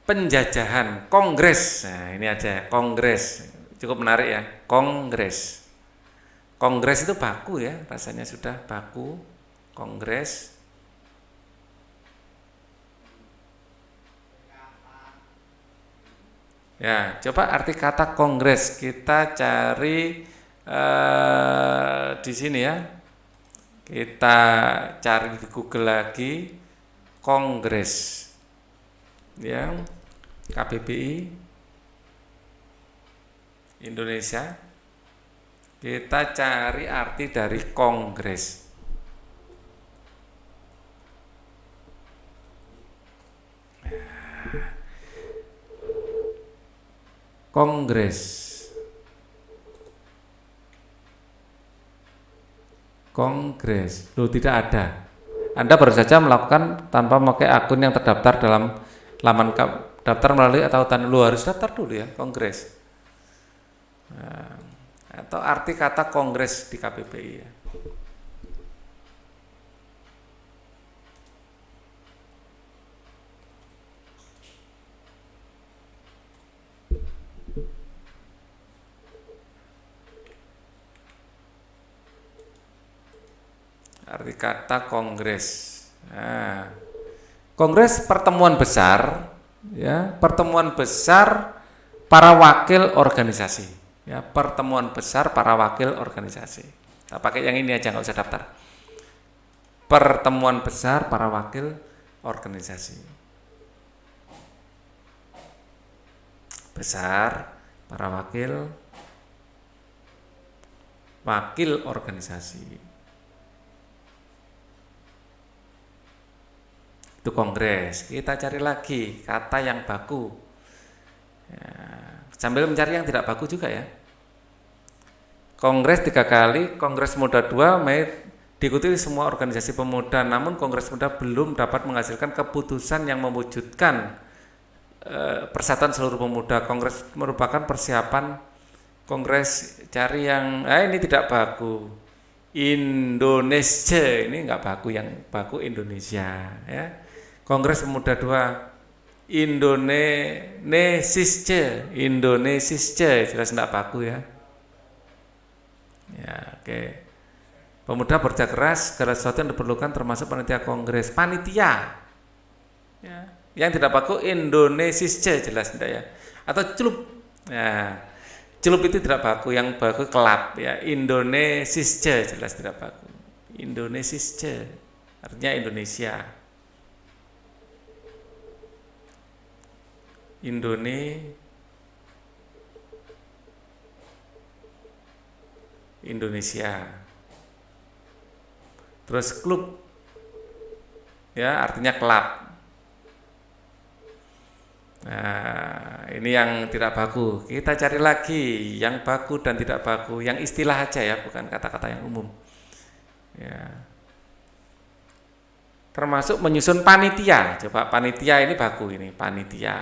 penjajahan, kongres. Nah, ini aja kongres. Cukup menarik ya, kongres. Kongres itu baku ya, rasanya sudah baku. Kongres. Ya, coba arti kata kongres kita cari di sini ya. Kita cari di Google lagi kongres. Ya, KBBI Indonesia. Kita cari arti dari kongres. Kongres. Kongres. Loh, tidak ada. Anda baru saja melakukan tanpa memakai akun yang terdaftar dalam laman daftar melalui atau lu harus daftar dulu ya, kongres. Nah, atau arti kata kongres di KBBI ya. Arti kata kongres. Nah, kongres pertemuan besar ya, pertemuan besar para wakil organisasi. Ya, pertemuan besar para wakil organisasi. Nah, pakai yang ini aja, nggak usah daftar. Pertemuan besar para wakil organisasi. Besar para wakil organisasi. Itu kongres. Kita cari lagi kata yang baku. Ya, sambil mencari yang tidak baku juga ya. Kongres 3 kali, Kongres Muda 2 diikuti semua organisasi pemuda, namun Kongres Muda belum dapat menghasilkan keputusan yang mewujudkan persatuan seluruh pemuda. Kongres merupakan persiapan Kongres. Cari yang ini tidak baku. Indonesia, ini enggak baku, yang baku Indonesia ya. Kongres Pemuda 2 Indonesia jelas enggak baku ya. Ya, oke. Pemuda bekerja keras segala sesuatu yang diperlukan termasuk panitia kongres. Panitia. Ya. Yang tidak baku Indonesische jelas tidak ya. Atau celup. Nah, celup itu tidak baku, yang baku kelap ya. Indonesische jelas tidak baku. Indonesische artinya Indonesia. Indonesia. Terus klub ya artinya kelab. Nah, ini yang tidak baku. Kita cari lagi yang baku dan tidak baku, yang istilah aja ya, bukan kata-kata yang umum. Ya. Termasuk menyusun panitia. Coba panitia ini baku ini, panitia.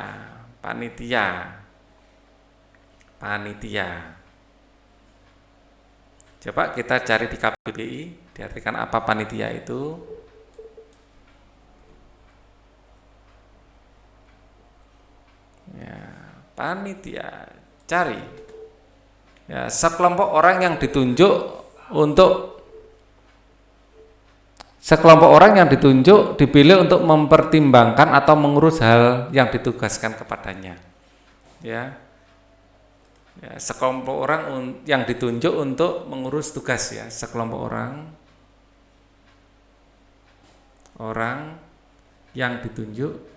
Coba kita cari di KBBI, diartikan apa panitia itu? Ya, panitia, cari. Ya, sekelompok orang yang dipilih untuk mempertimbangkan atau mengurus hal yang ditugaskan kepadanya. Ya, sekelompok orang yang ditunjuk untuk mengurus tugas ya, sekelompok orang yang ditunjuk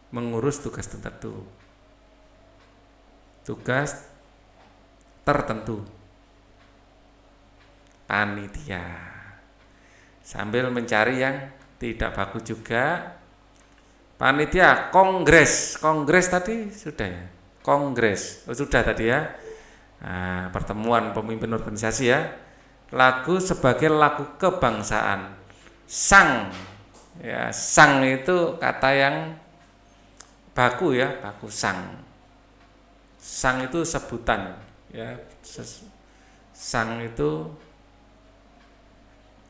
mengurus tugas tertentu. Panitia. Sambil mencari yang tidak baku juga. Panitia kongres tadi sudah ya. Kongres sudah tadi ya. Nah, pertemuan pemimpin organisasi ya. Lagu sebagai lagu kebangsaan. Sang ya, sang itu kata yang baku ya, baku sang. Sang itu sebutan ya. Sang itu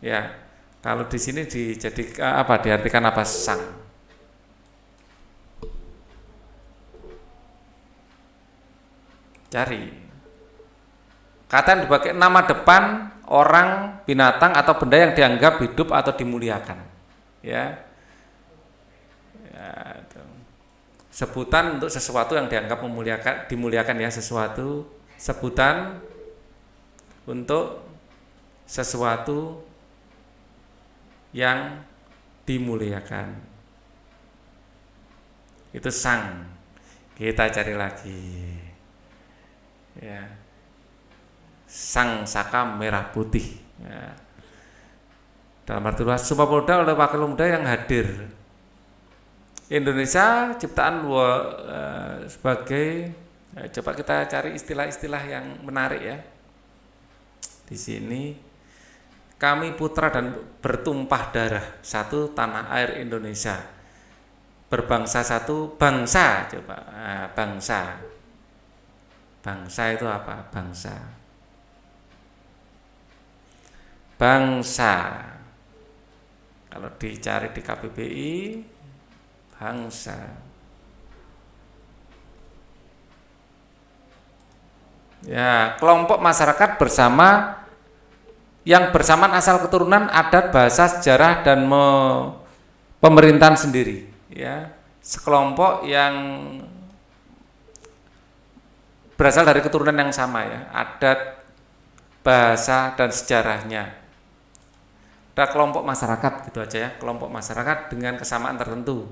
ya, kalau di sini diartikan apa sang? Cari. Kata yang dipakai nama depan orang, binatang atau benda yang dianggap hidup atau dimuliakan. Ya. Sebutan untuk sesuatu yang dianggap dimuliakan ya, sesuatu. Sebutan untuk sesuatu yang dimuliakan. Itu sang. Kita cari lagi. Ya. Sang Saka Merah Putih. Ya. Dalam arti luas, Sumpah Pemuda oleh Wakil Pemuda yang hadir. Indonesia ciptaan sebagai coba kita cari istilah-istilah yang menarik ya. Di sini kami putra dan bertumpah darah satu tanah air Indonesia, berbangsa satu bangsa. Coba bangsa itu apa? Bangsa kalau dicari di KBBI, bangsa. Ya, kelompok masyarakat yang bersamaan asal keturunan, adat, bahasa, sejarah dan pemerintahan sendiri. Ya, sekelompok yang berasal dari keturunan yang sama ya, adat, bahasa dan sejarahnya. Ada kelompok masyarakat gitu aja ya, kelompok masyarakat dengan kesamaan tertentu.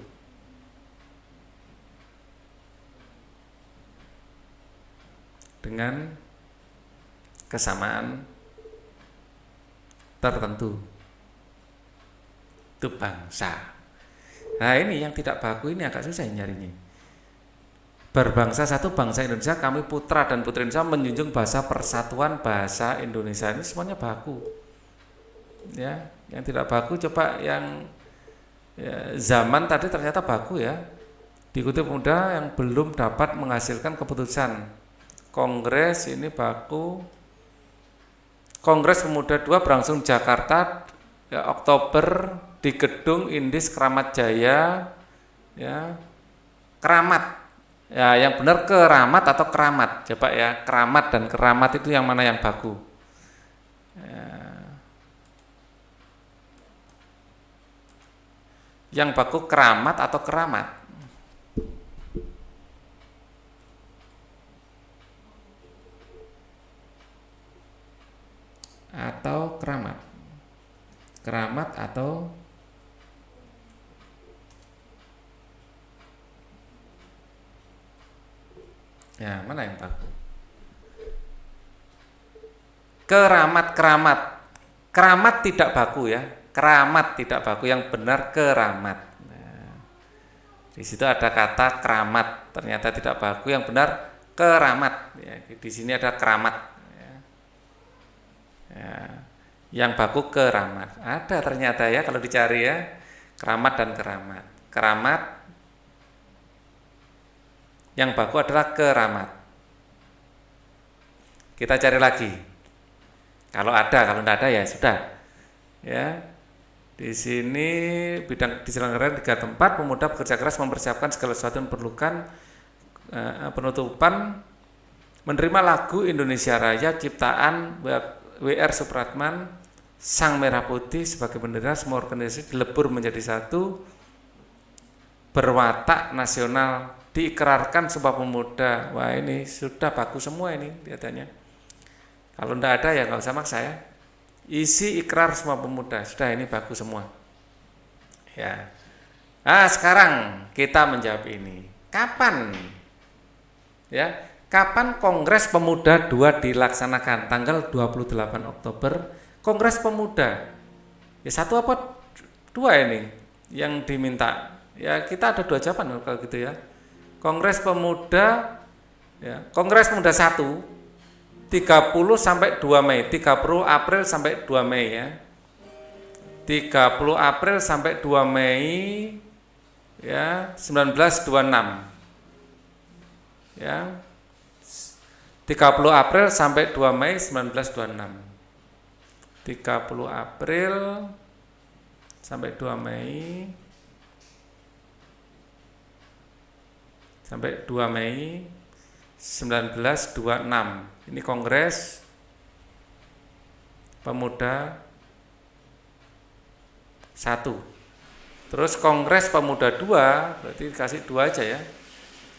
Dengan kesamaan tertentu. Itu bangsa. Nah, ini yang tidak baku ini agak susah nyarinya. Berbangsa satu bangsa Indonesia, kami putra dan putri Indonesia menjunjung bahasa persatuan bahasa Indonesia. Ini semuanya baku. Ya, yang tidak baku coba yang zaman tadi ternyata baku ya. Diikuti Pemuda yang belum dapat menghasilkan keputusan. Kongres ini baku. Kongres Pemuda 2 berlangsung Jakarta ya, Oktober di Gedung Indis Keramat Jaya ya. Keramat. Ya, yang benar keramat atau keramat. Coba ya, keramat dan keramat itu yang mana yang baku? Ya. Yang baku keramat atau keramat? Atau keramat? Keramat atau ya, mana yang baku? Keramat, keramat. Keramat tidak baku ya. Keramat tidak baku, yang benar keramat. Nah, di situ ada kata keramat, ternyata tidak baku, yang benar keramat. Ya, di sini ada keramat. Ya, yang baku keramat. Ada ternyata ya kalau dicari ya. Keramat dan keramat. Keramat, yang baku adalah keramat. Kita cari lagi. Kalau tidak ada ya sudah. Ya. Di sini bidang diselenggarakan 3 tempat, pemuda bekerja keras mempersiapkan segala sesuatu yang diperlukan. Penutupan menerima lagu Indonesia Raya ciptaan W.R. Supratman, Sang Merah Putih sebagai bendera semua organisasi dilebur menjadi satu, berwatak nasional, diikrarkan Sumpah Pemuda. Wah, ini sudah bagus semua ini kelihatannya. Kalau tidak ada ya nggak usah maksa ya. Isi ikrar Sumpah Pemuda, sudah ini bagus semua. Ya. Nah, sekarang kita menjawab ini. Kapan? Ya, kapan Kongres Pemuda 2 dilaksanakan? Tanggal 28 Oktober, Kongres Pemuda. Ya, 1 apa 2 ini yang diminta? Ya, kita ada 2 jawaban kalau gitu ya. Kongres Pemuda ya, Kongres Pemuda 1 30 sampai 2 Mei, 30 April sampai 2 Mei ya. 30 April sampai 2 Mei ya, 1926. Ya. 30 April sampai 2 Mei 1926. 30 April sampai 2 Mei sampai 2 Mei 1926. Ini Kongres Pemuda 1. Terus Kongres Pemuda 2 berarti dikasih 2 aja ya.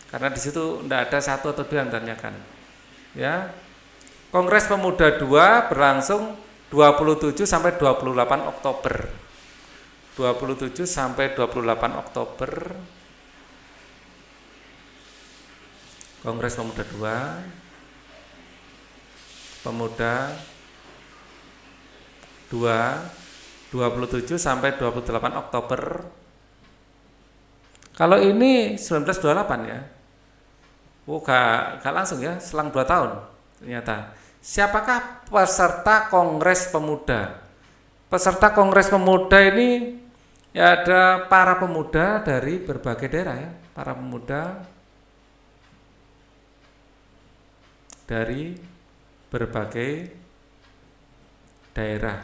Karena di situ tidak ada 1 atau 2 yang ditanyakan. Ya. Kongres Pemuda 2 berlangsung 27 sampai 28 Oktober. 27 sampai 28 Oktober. Kongres Pemuda 2 Pemuda 2 27 sampai 28 Oktober. Kalau ini 1928 ya. Oh, gak langsung ya, selang 2 tahun ternyata. Siapakah peserta Kongres Pemuda? Peserta Kongres Pemuda ini ya ada para pemuda dari berbagai daerah ya, para pemuda dari berbagai daerah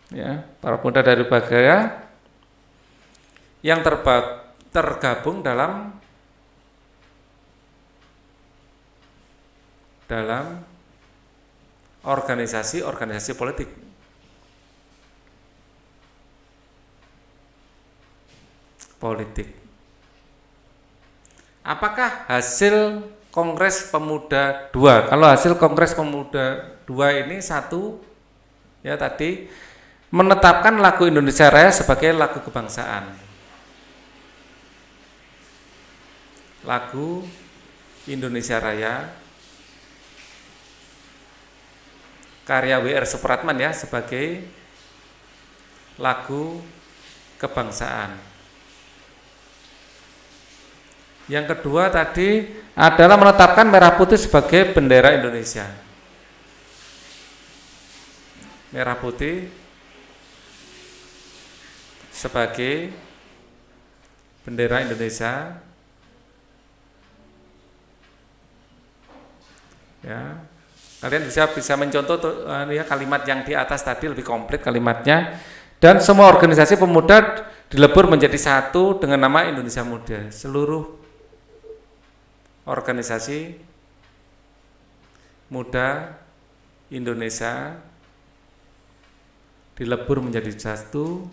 ya, para pemuda dari berbagai daerah yang tergabung dalam organisasi politik. Apakah hasil Kongres Pemuda 2? Kalau hasil Kongres Pemuda 2 ini 1 ya tadi menetapkan lagu Indonesia Raya sebagai lagu kebangsaan. Lagu Indonesia Raya karya W.R. Supratman ya sebagai lagu kebangsaan. Yang kedua tadi adalah menetapkan merah putih sebagai bendera Indonesia. Merah putih sebagai bendera Indonesia. Ya. Kalian bisa mencontoh ya, kalimat yang di atas tadi lebih komplit kalimatnya. Dan semua organisasi pemuda dilebur menjadi satu dengan nama Indonesia Muda. Seluruh organisasi muda Indonesia dilebur menjadi satu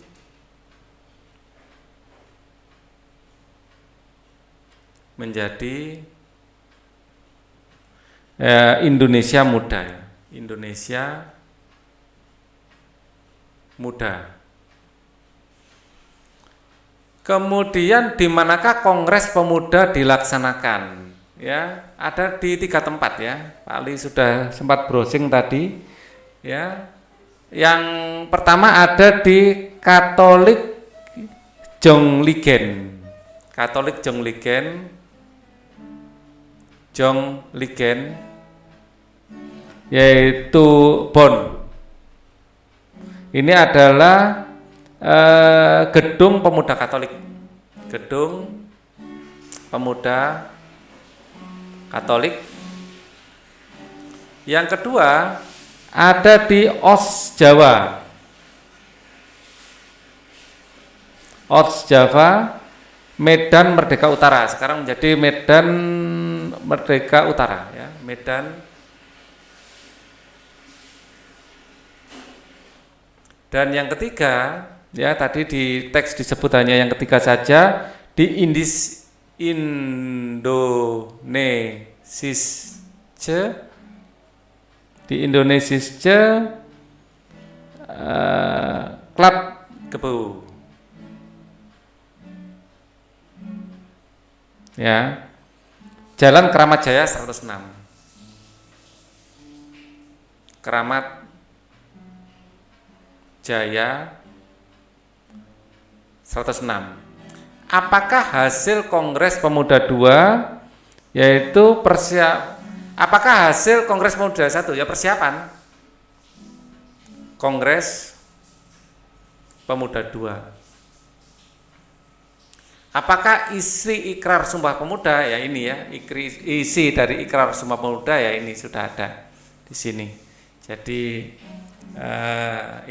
menjadi Indonesia Muda. Indonesia Muda. Kemudian di manakah Kongres Pemuda dilaksanakan? Ya, ada di 3 tempat ya. Pak Ali sudah sempat browsing tadi. Ya, yang pertama ada di Katolik Jongligen. Katolik Jongligen, yaitu Bonn. Ini adalah Gedung Pemuda Katolik. Gedung Pemuda Katolik. Yang kedua ada di Ost Jawa. Ost Jawa, Medan Merdeka Utara. Sekarang menjadi Medan Merdeka Utara ya, Medan. Dan yang ketiga, ya tadi di teks disebut hanya yang ketiga saja, di Indonesische Klub Kebu. Ya. Jalan Keramat Jaya 106. Keramat Jaya 106. Apakah hasil Kongres Pemuda 2 yaitu apakah hasil Kongres Pemuda 1 ya persiapan Kongres Pemuda 2. Apakah isi Ikrar Sumpah Pemuda ya ini ya, isi dari Ikrar Sumpah Pemuda ya ini sudah ada di sini. Jadi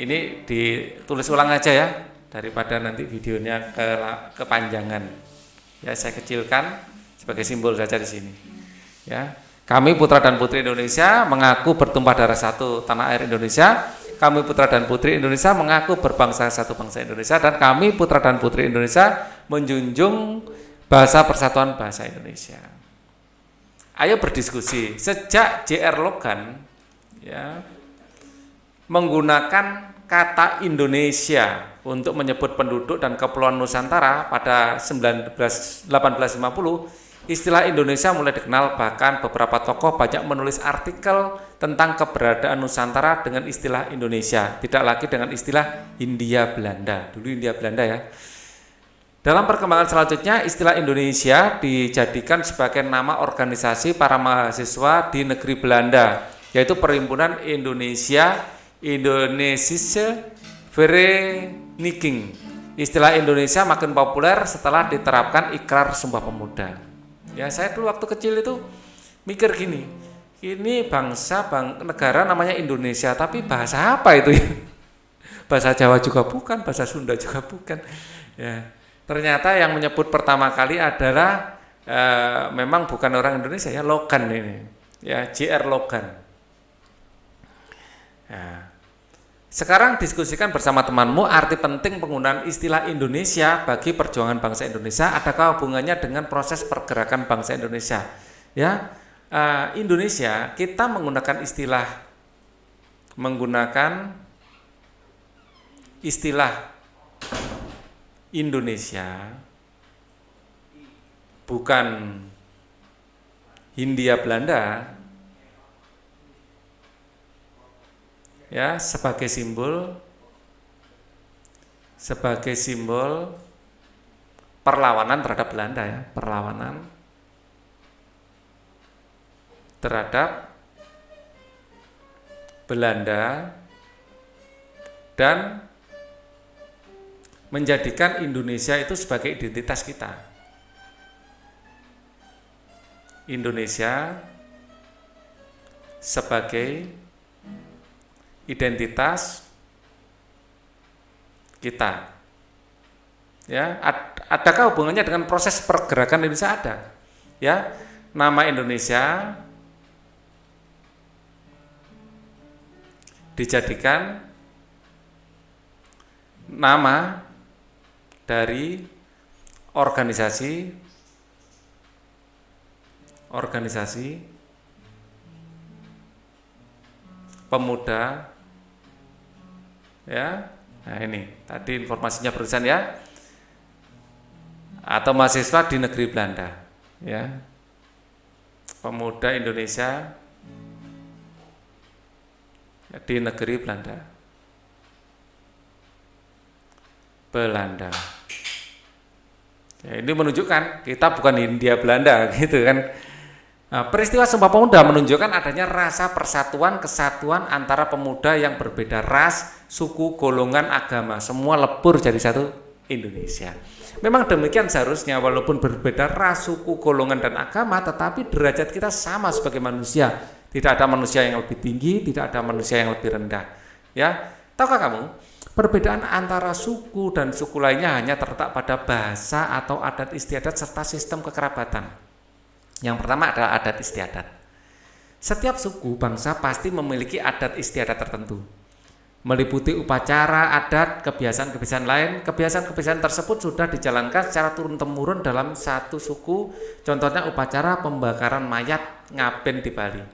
ini ditulis ulang aja ya, daripada nanti videonya kepanjangan. Ya saya kecilkan sebagai simbol saja di sini. Ya, kami putra dan putri Indonesia mengaku bertumpah darah satu tanah air Indonesia. Kami putra dan putri Indonesia mengaku berbangsa satu bangsa Indonesia, dan kami putra dan putri Indonesia menjunjung bahasa persatuan bahasa Indonesia. Ayo berdiskusi. Sejak J.R. Logan ya menggunakan kata Indonesia untuk menyebut penduduk dan kepulauan Nusantara pada 1850, istilah Indonesia mulai dikenal, bahkan beberapa tokoh banyak menulis artikel tentang keberadaan Nusantara dengan istilah Indonesia, tidak lagi dengan istilah Hindia Belanda. Dulu Hindia Belanda ya. Dalam perkembangan selanjutnya, istilah Indonesia dijadikan sebagai nama organisasi para mahasiswa di negeri Belanda, yaitu Perhimpunan Indonesische Vereniging. Istilah Indonesia makin populer setelah diterapkan Ikrar Sumpah Pemuda. Ya, saya dulu waktu kecil itu mikir gini, ini negara namanya Indonesia, tapi bahasa apa itu ya? Bahasa Jawa juga bukan, bahasa Sunda juga bukan. Ya, ternyata yang menyebut pertama kali adalah memang bukan orang Indonesia ya, Logan ini. Ya, J.R. Logan. Ya. Sekarang diskusikan bersama temanmu arti penting penggunaan istilah Indonesia bagi perjuangan bangsa Indonesia. Adakah hubungannya dengan proses pergerakan bangsa Indonesia? Ya, Indonesia kita menggunakan istilah Indonesia, bukan Hindia Belanda. Ya, sebagai simbol perlawanan terhadap Belanda ya, perlawanan terhadap Belanda, dan menjadikan Indonesia itu sebagai identitas kita. Indonesia sebagai identitas kita. Ya, adakah hubungannya dengan proses pergerakan Indonesia? Ada. Ya, nama Indonesia dijadikan nama dari organisasi organisasi pemuda, ya. Nah ini tadi informasinya barusan ya. Atau mahasiswa di negeri Belanda, ya. Pemuda Indonesia di negeri Belanda. Ya, ini menunjukkan kita bukan Hindia Belanda gitu kan. Nah, peristiwa Sumpah Pemuda menunjukkan adanya rasa persatuan, kesatuan antara pemuda yang berbeda ras, suku, golongan, agama, semua lebur jadi satu Indonesia. Memang demikian seharusnya, walaupun berbeda ras, suku, golongan, dan agama, tetapi derajat kita sama sebagai manusia. Tidak ada manusia yang lebih tinggi, tidak ada manusia yang lebih rendah. Ya, tahukah kamu? Perbedaan antara suku dan suku lainnya hanya terletak pada bahasa atau adat istiadat serta sistem kekerabatan. Yang pertama adalah adat istiadat. Setiap suku bangsa pasti memiliki adat istiadat tertentu, meliputi upacara, adat, kebiasaan-kebiasaan lain. Kebiasaan-kebiasaan tersebut sudah dijalankan secara turun-temurun dalam satu suku. Contohnya upacara pembakaran mayat Ngaben di Bali.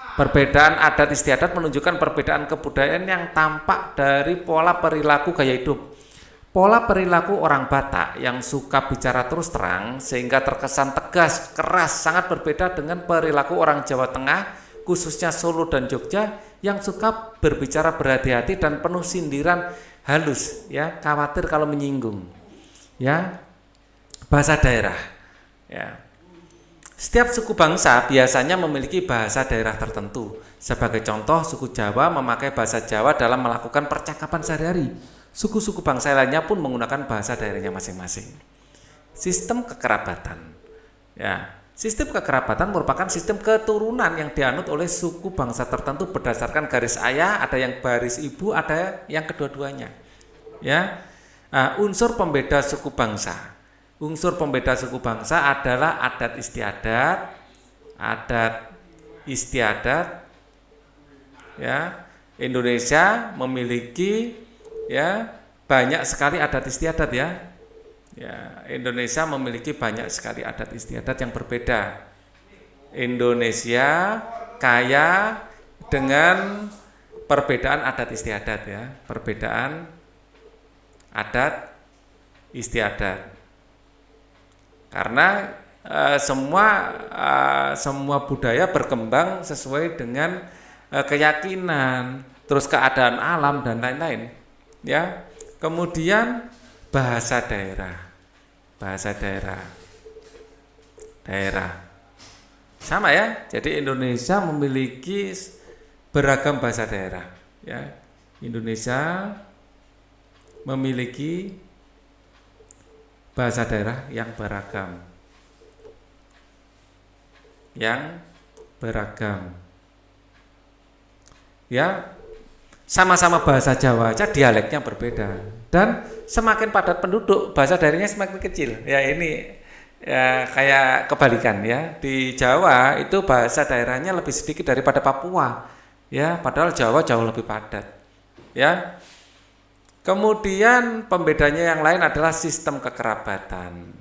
Perbedaan adat istiadat menunjukkan perbedaan kebudayaan yang tampak dari pola perilaku gaya hidup. Pola perilaku orang Batak yang suka bicara terus terang sehingga terkesan tegas, keras, sangat berbeda dengan perilaku orang Jawa Tengah, khususnya Solo dan Jogja, yang suka berbicara berhati-hati dan penuh sindiran halus, ya, khawatir kalau menyinggung. Ya, bahasa daerah. Ya. Setiap suku bangsa biasanya memiliki bahasa daerah tertentu. Sebagai contoh, suku Jawa memakai bahasa Jawa dalam melakukan percakapan sehari-hari. Suku-suku bangsa lainnya pun menggunakan bahasa daerahnya masing-masing. Sistem kekerabatan. Ya, sistem kekerabatan merupakan sistem keturunan yang dianut oleh suku bangsa tertentu berdasarkan garis ayah, ada yang garis ibu, ada yang kedua-duanya. Ya, unsur pembeda suku bangsa. Unsur pembeda suku bangsa adalah adat istiadat. Ya, Indonesia memiliki, ya, banyak sekali adat istiadat, ya. Ya, Indonesia memiliki banyak sekali adat istiadat yang berbeda. Indonesia kaya dengan perbedaan adat istiadat, ya, perbedaan adat istiadat. Karena semua budaya berkembang sesuai dengan keyakinan, terus keadaan alam dan lain-lain. Ya, kemudian bahasa daerah, sama ya. Jadi Indonesia memiliki beragam bahasa daerah. Ya, Indonesia memiliki bahasa daerah yang beragam, Ya, sama-sama bahasa Jawa aja dialeknya berbeda, dan semakin padat penduduk bahasa daerahnya semakin kecil. Ya, ini ya kayak kebalikan, ya. Di Jawa itu bahasa daerahnya lebih sedikit daripada Papua, ya, padahal Jawa jauh lebih padat, ya. Kemudian pembedanya yang lain adalah sistem kekerabatan.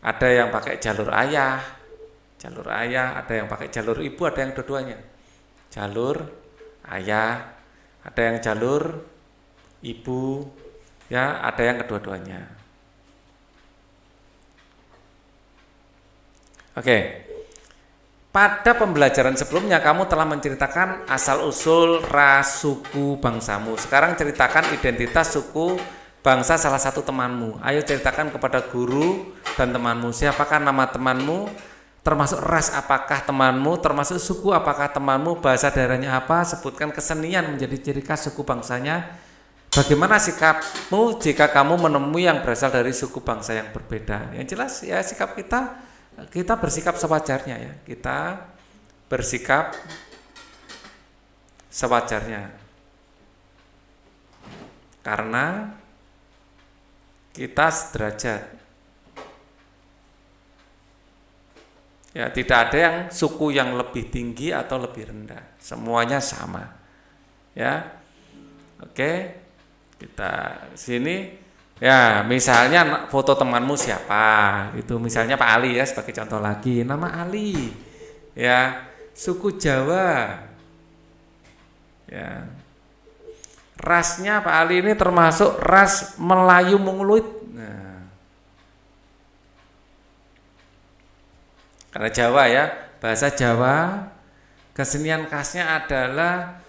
Ada yang pakai jalur ayah, ada yang pakai jalur ibu, ada yang dua-duanya. Jalur ayah, ada yang jalur ibu, ya, ada yang kedua-duanya. Oke. Pada pembelajaran sebelumnya kamu telah menceritakan asal-usul ras, suku, bangsamu. Sekarang ceritakan identitas suku bangsa salah satu temanmu. Ayo ceritakan kepada guru dan temanmu. Siapakah nama temanmu? Termasuk ras apakah temanmu? Termasuk suku apakah temanmu? Bahasa daerahnya apa? Sebutkan kesenian menjadi ciri khas suku bangsanya. Bagaimana sikapmu jika kamu menemui yang berasal dari suku bangsa yang berbeda? Yang jelas, ya, sikap kita bersikap sewajarnya, ya. Kita bersikap sewajarnya. Karena kita sederajat. Ya, tidak ada yang suku yang lebih tinggi atau lebih rendah. Semuanya sama. Ya. Oke. Kita sini Ya, misalnya foto temanmu siapa? Itu misalnya Pak Ali ya sebagai contoh lagi. Nama Ali. Ya, suku Jawa. Ya. Rasnya Pak Ali ini termasuk ras Melayu Mongoloid. Nah, karena Jawa ya, bahasa Jawa, kesenian khasnya adalah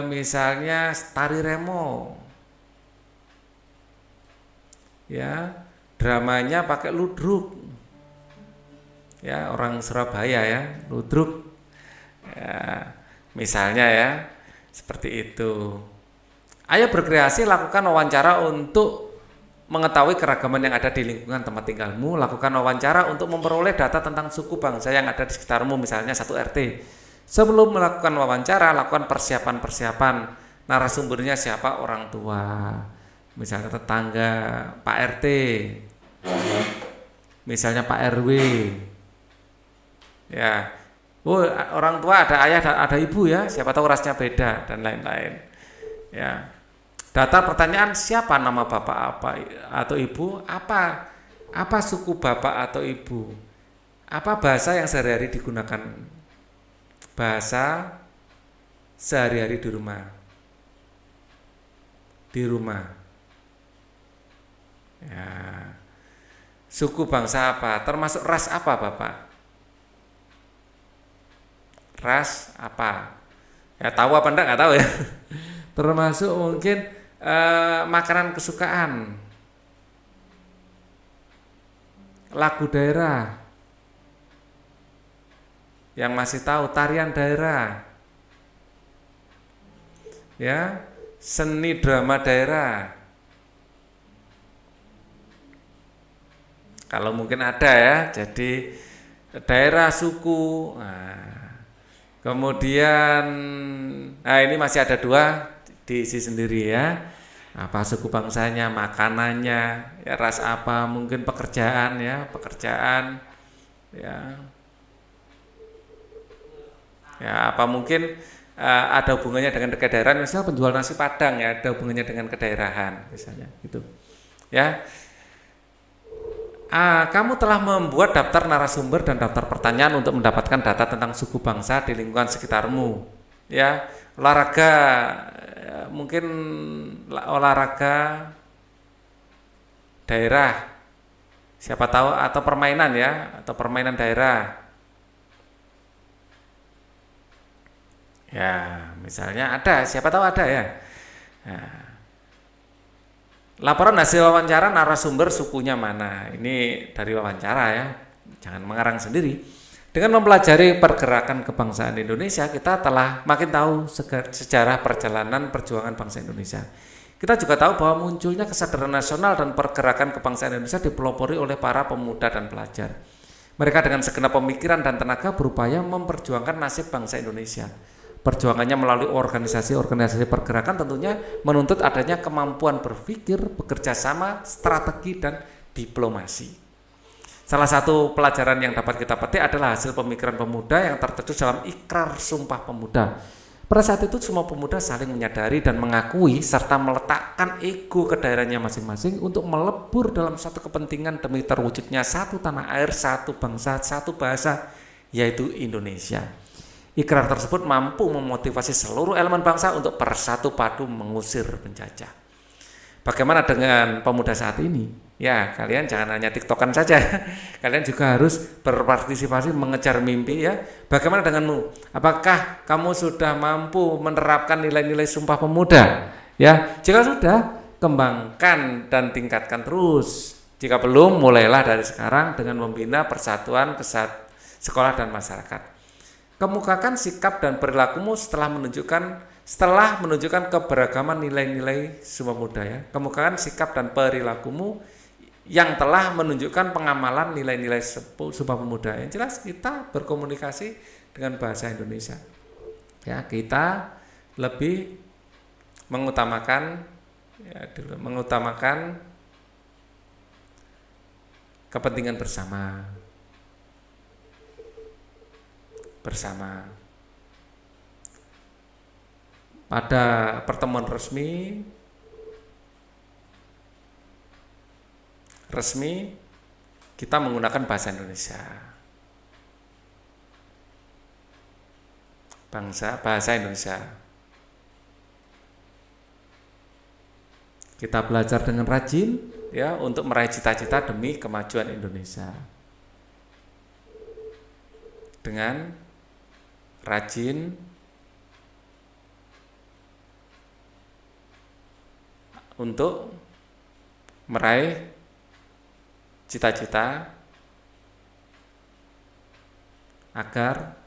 misalnya tari remo. Ya, dramanya pakai ludruk. Ya, orang Surabaya ya, ludruk. Ya, misalnya ya, seperti itu. Ayo berkreasi, lakukan wawancara untuk mengetahui keragaman yang ada di lingkungan tempat tinggalmu. Lakukan wawancara untuk memperoleh data tentang suku bangsa yang ada di sekitarmu, misalnya satu RT. Sebelum melakukan wawancara, lakukan persiapan-persiapan. Narasumbernya siapa? Orang tua, misalnya tetangga, Pak RT, misalnya Pak RW. Ya, orang tua ada ayah, ada ibu ya. Siapa tahu rasnya beda dan lain-lain. Ya. Data pertanyaan siapa nama bapak apa atau ibu, apa suku bapak atau ibu, apa bahasa yang sehari-hari digunakan, bahasa sehari-hari di rumah. Ya. Suku bangsa apa, termasuk ras apa bapak, ras apa, ya tahu apa enggak, nggak tahu ya. Termasuk mungkin makanan kesukaan, lagu daerah, yang masih tahu tarian daerah, ya, seni drama daerah. Kalau mungkin ada ya, jadi daerah suku. Nah, kemudian, ini masih ada dua diisi sendiri ya. Apa suku bangsanya, makanannya, ya ras apa, mungkin pekerjaan ya, ya. Ya, apa mungkin ada hubungannya dengan kedaerahan, misalnya penjual nasi Padang ya, ada hubungannya dengan kedaerahan misalnya gitu. Ya. Kamu telah membuat daftar narasumber dan daftar pertanyaan untuk mendapatkan data tentang suku bangsa di lingkungan sekitarmu. Ya, olahraga, mungkin olahraga daerah, siapa tahu, atau permainan ya, atau permainan daerah. Ya, misalnya ada, siapa tahu ada ya. Nah, laporan hasil wawancara narasumber sukunya mana? Ini dari wawancara ya, jangan mengarang sendiri. Dengan mempelajari pergerakan kebangsaan Indonesia, kita telah makin tahu sejarah perjalanan perjuangan bangsa Indonesia. Kita juga tahu bahwa munculnya kesadaran nasional dan pergerakan kebangsaan Indonesia dipelopori oleh para pemuda dan pelajar. Mereka dengan segenap pemikiran dan tenaga berupaya memperjuangkan nasib bangsa Indonesia. Perjuangannya melalui organisasi-organisasi pergerakan tentunya menuntut adanya kemampuan berpikir, bekerja sama, strategi, dan diplomasi. Salah satu pelajaran yang dapat kita petik adalah hasil pemikiran pemuda yang tertulis dalam Ikrar Sumpah Pemuda. Pada saat itu semua pemuda saling menyadari dan mengakui serta meletakkan ego ke daerahnya masing-masing untuk melebur dalam satu kepentingan demi terwujudnya satu tanah air, satu bangsa, satu bahasa, yaitu Indonesia. Ikrar tersebut mampu memotivasi seluruh elemen bangsa untuk bersatu padu mengusir penjajah. Bagaimana dengan pemuda saat ini? Ya, kalian jangan hanya tiktokan saja. Kalian juga harus berpartisipasi mengejar mimpi ya. Bagaimana denganmu? Apakah kamu sudah mampu menerapkan nilai-nilai Sumpah Pemuda? Ya, jika sudah, kembangkan dan tingkatkan terus. Jika belum, mulailah dari sekarang dengan membina persatuan sekolah dan masyarakat. Kemukakan sikap dan perilakumu setelah menunjukkan keberagaman nilai-nilai Sumpah Pemuda ya. Kemukakan sikap dan perilakumu yang telah menunjukkan pengamalan nilai-nilai Sumpah Pemuda. Yang jelas kita berkomunikasi dengan bahasa Indonesia. Ya, kita lebih mengutamakan kepentingan bersama. Pada pertemuan resmi resmi kita menggunakan bahasa Indonesia. Bahasa Indonesia. Kita belajar dengan rajin ya untuk meraih cita-cita demi kemajuan Indonesia. Dengan rajin untuk meraih cita-cita agar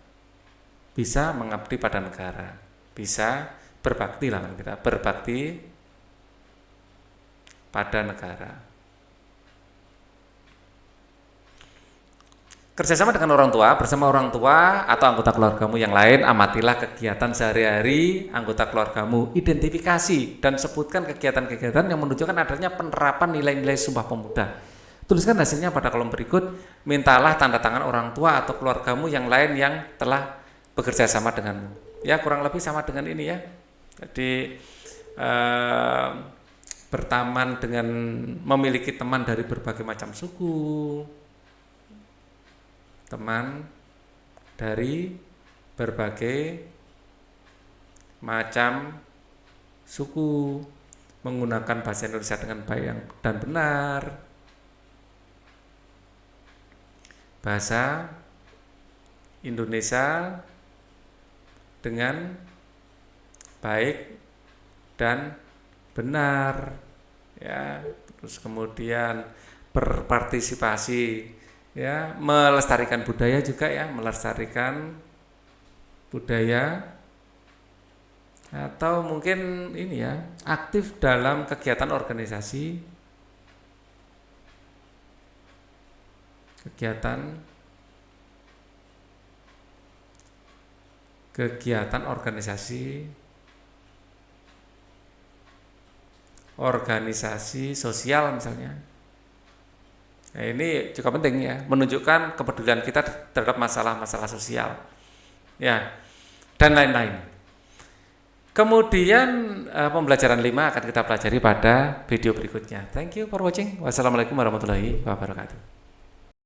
bisa mengabdi pada negara, bisa berbakti lah kita, berbakti pada negara. Kerjasama dengan orang tua, bersama orang tua atau anggota keluargamu yang lain, amatilah kegiatan sehari-hari anggota keluargamu, identifikasi dan sebutkan kegiatan-kegiatan yang menunjukkan adanya penerapan nilai-nilai Sumpah Pemuda. Tuliskan hasilnya pada kolom berikut, mintalah tanda tangan orang tua atau keluargamu yang lain yang telah bekerja sama denganmu. Ya kurang lebih sama dengan ini ya. Jadi berteman dengan memiliki teman dari berbagai macam suku, teman dari berbagai macam suku, menggunakan bahasa Indonesia dengan baik dan benar, bahasa Indonesia dengan baik dan benar ya, terus kemudian berpartisipasi ya, melestarikan budaya juga ya, melestarikan budaya, atau mungkin ini ya, aktif dalam kegiatan organisasi, kegiatan organisasi sosial misalnya. Nah, ini juga penting ya, menunjukkan kepedulian kita terhadap masalah-masalah sosial ya, dan lain-lain. Kemudian pembelajaran 5 akan kita pelajari pada video berikutnya. Thank you for watching. Wassalamualaikum warahmatullahi wabarakatuh.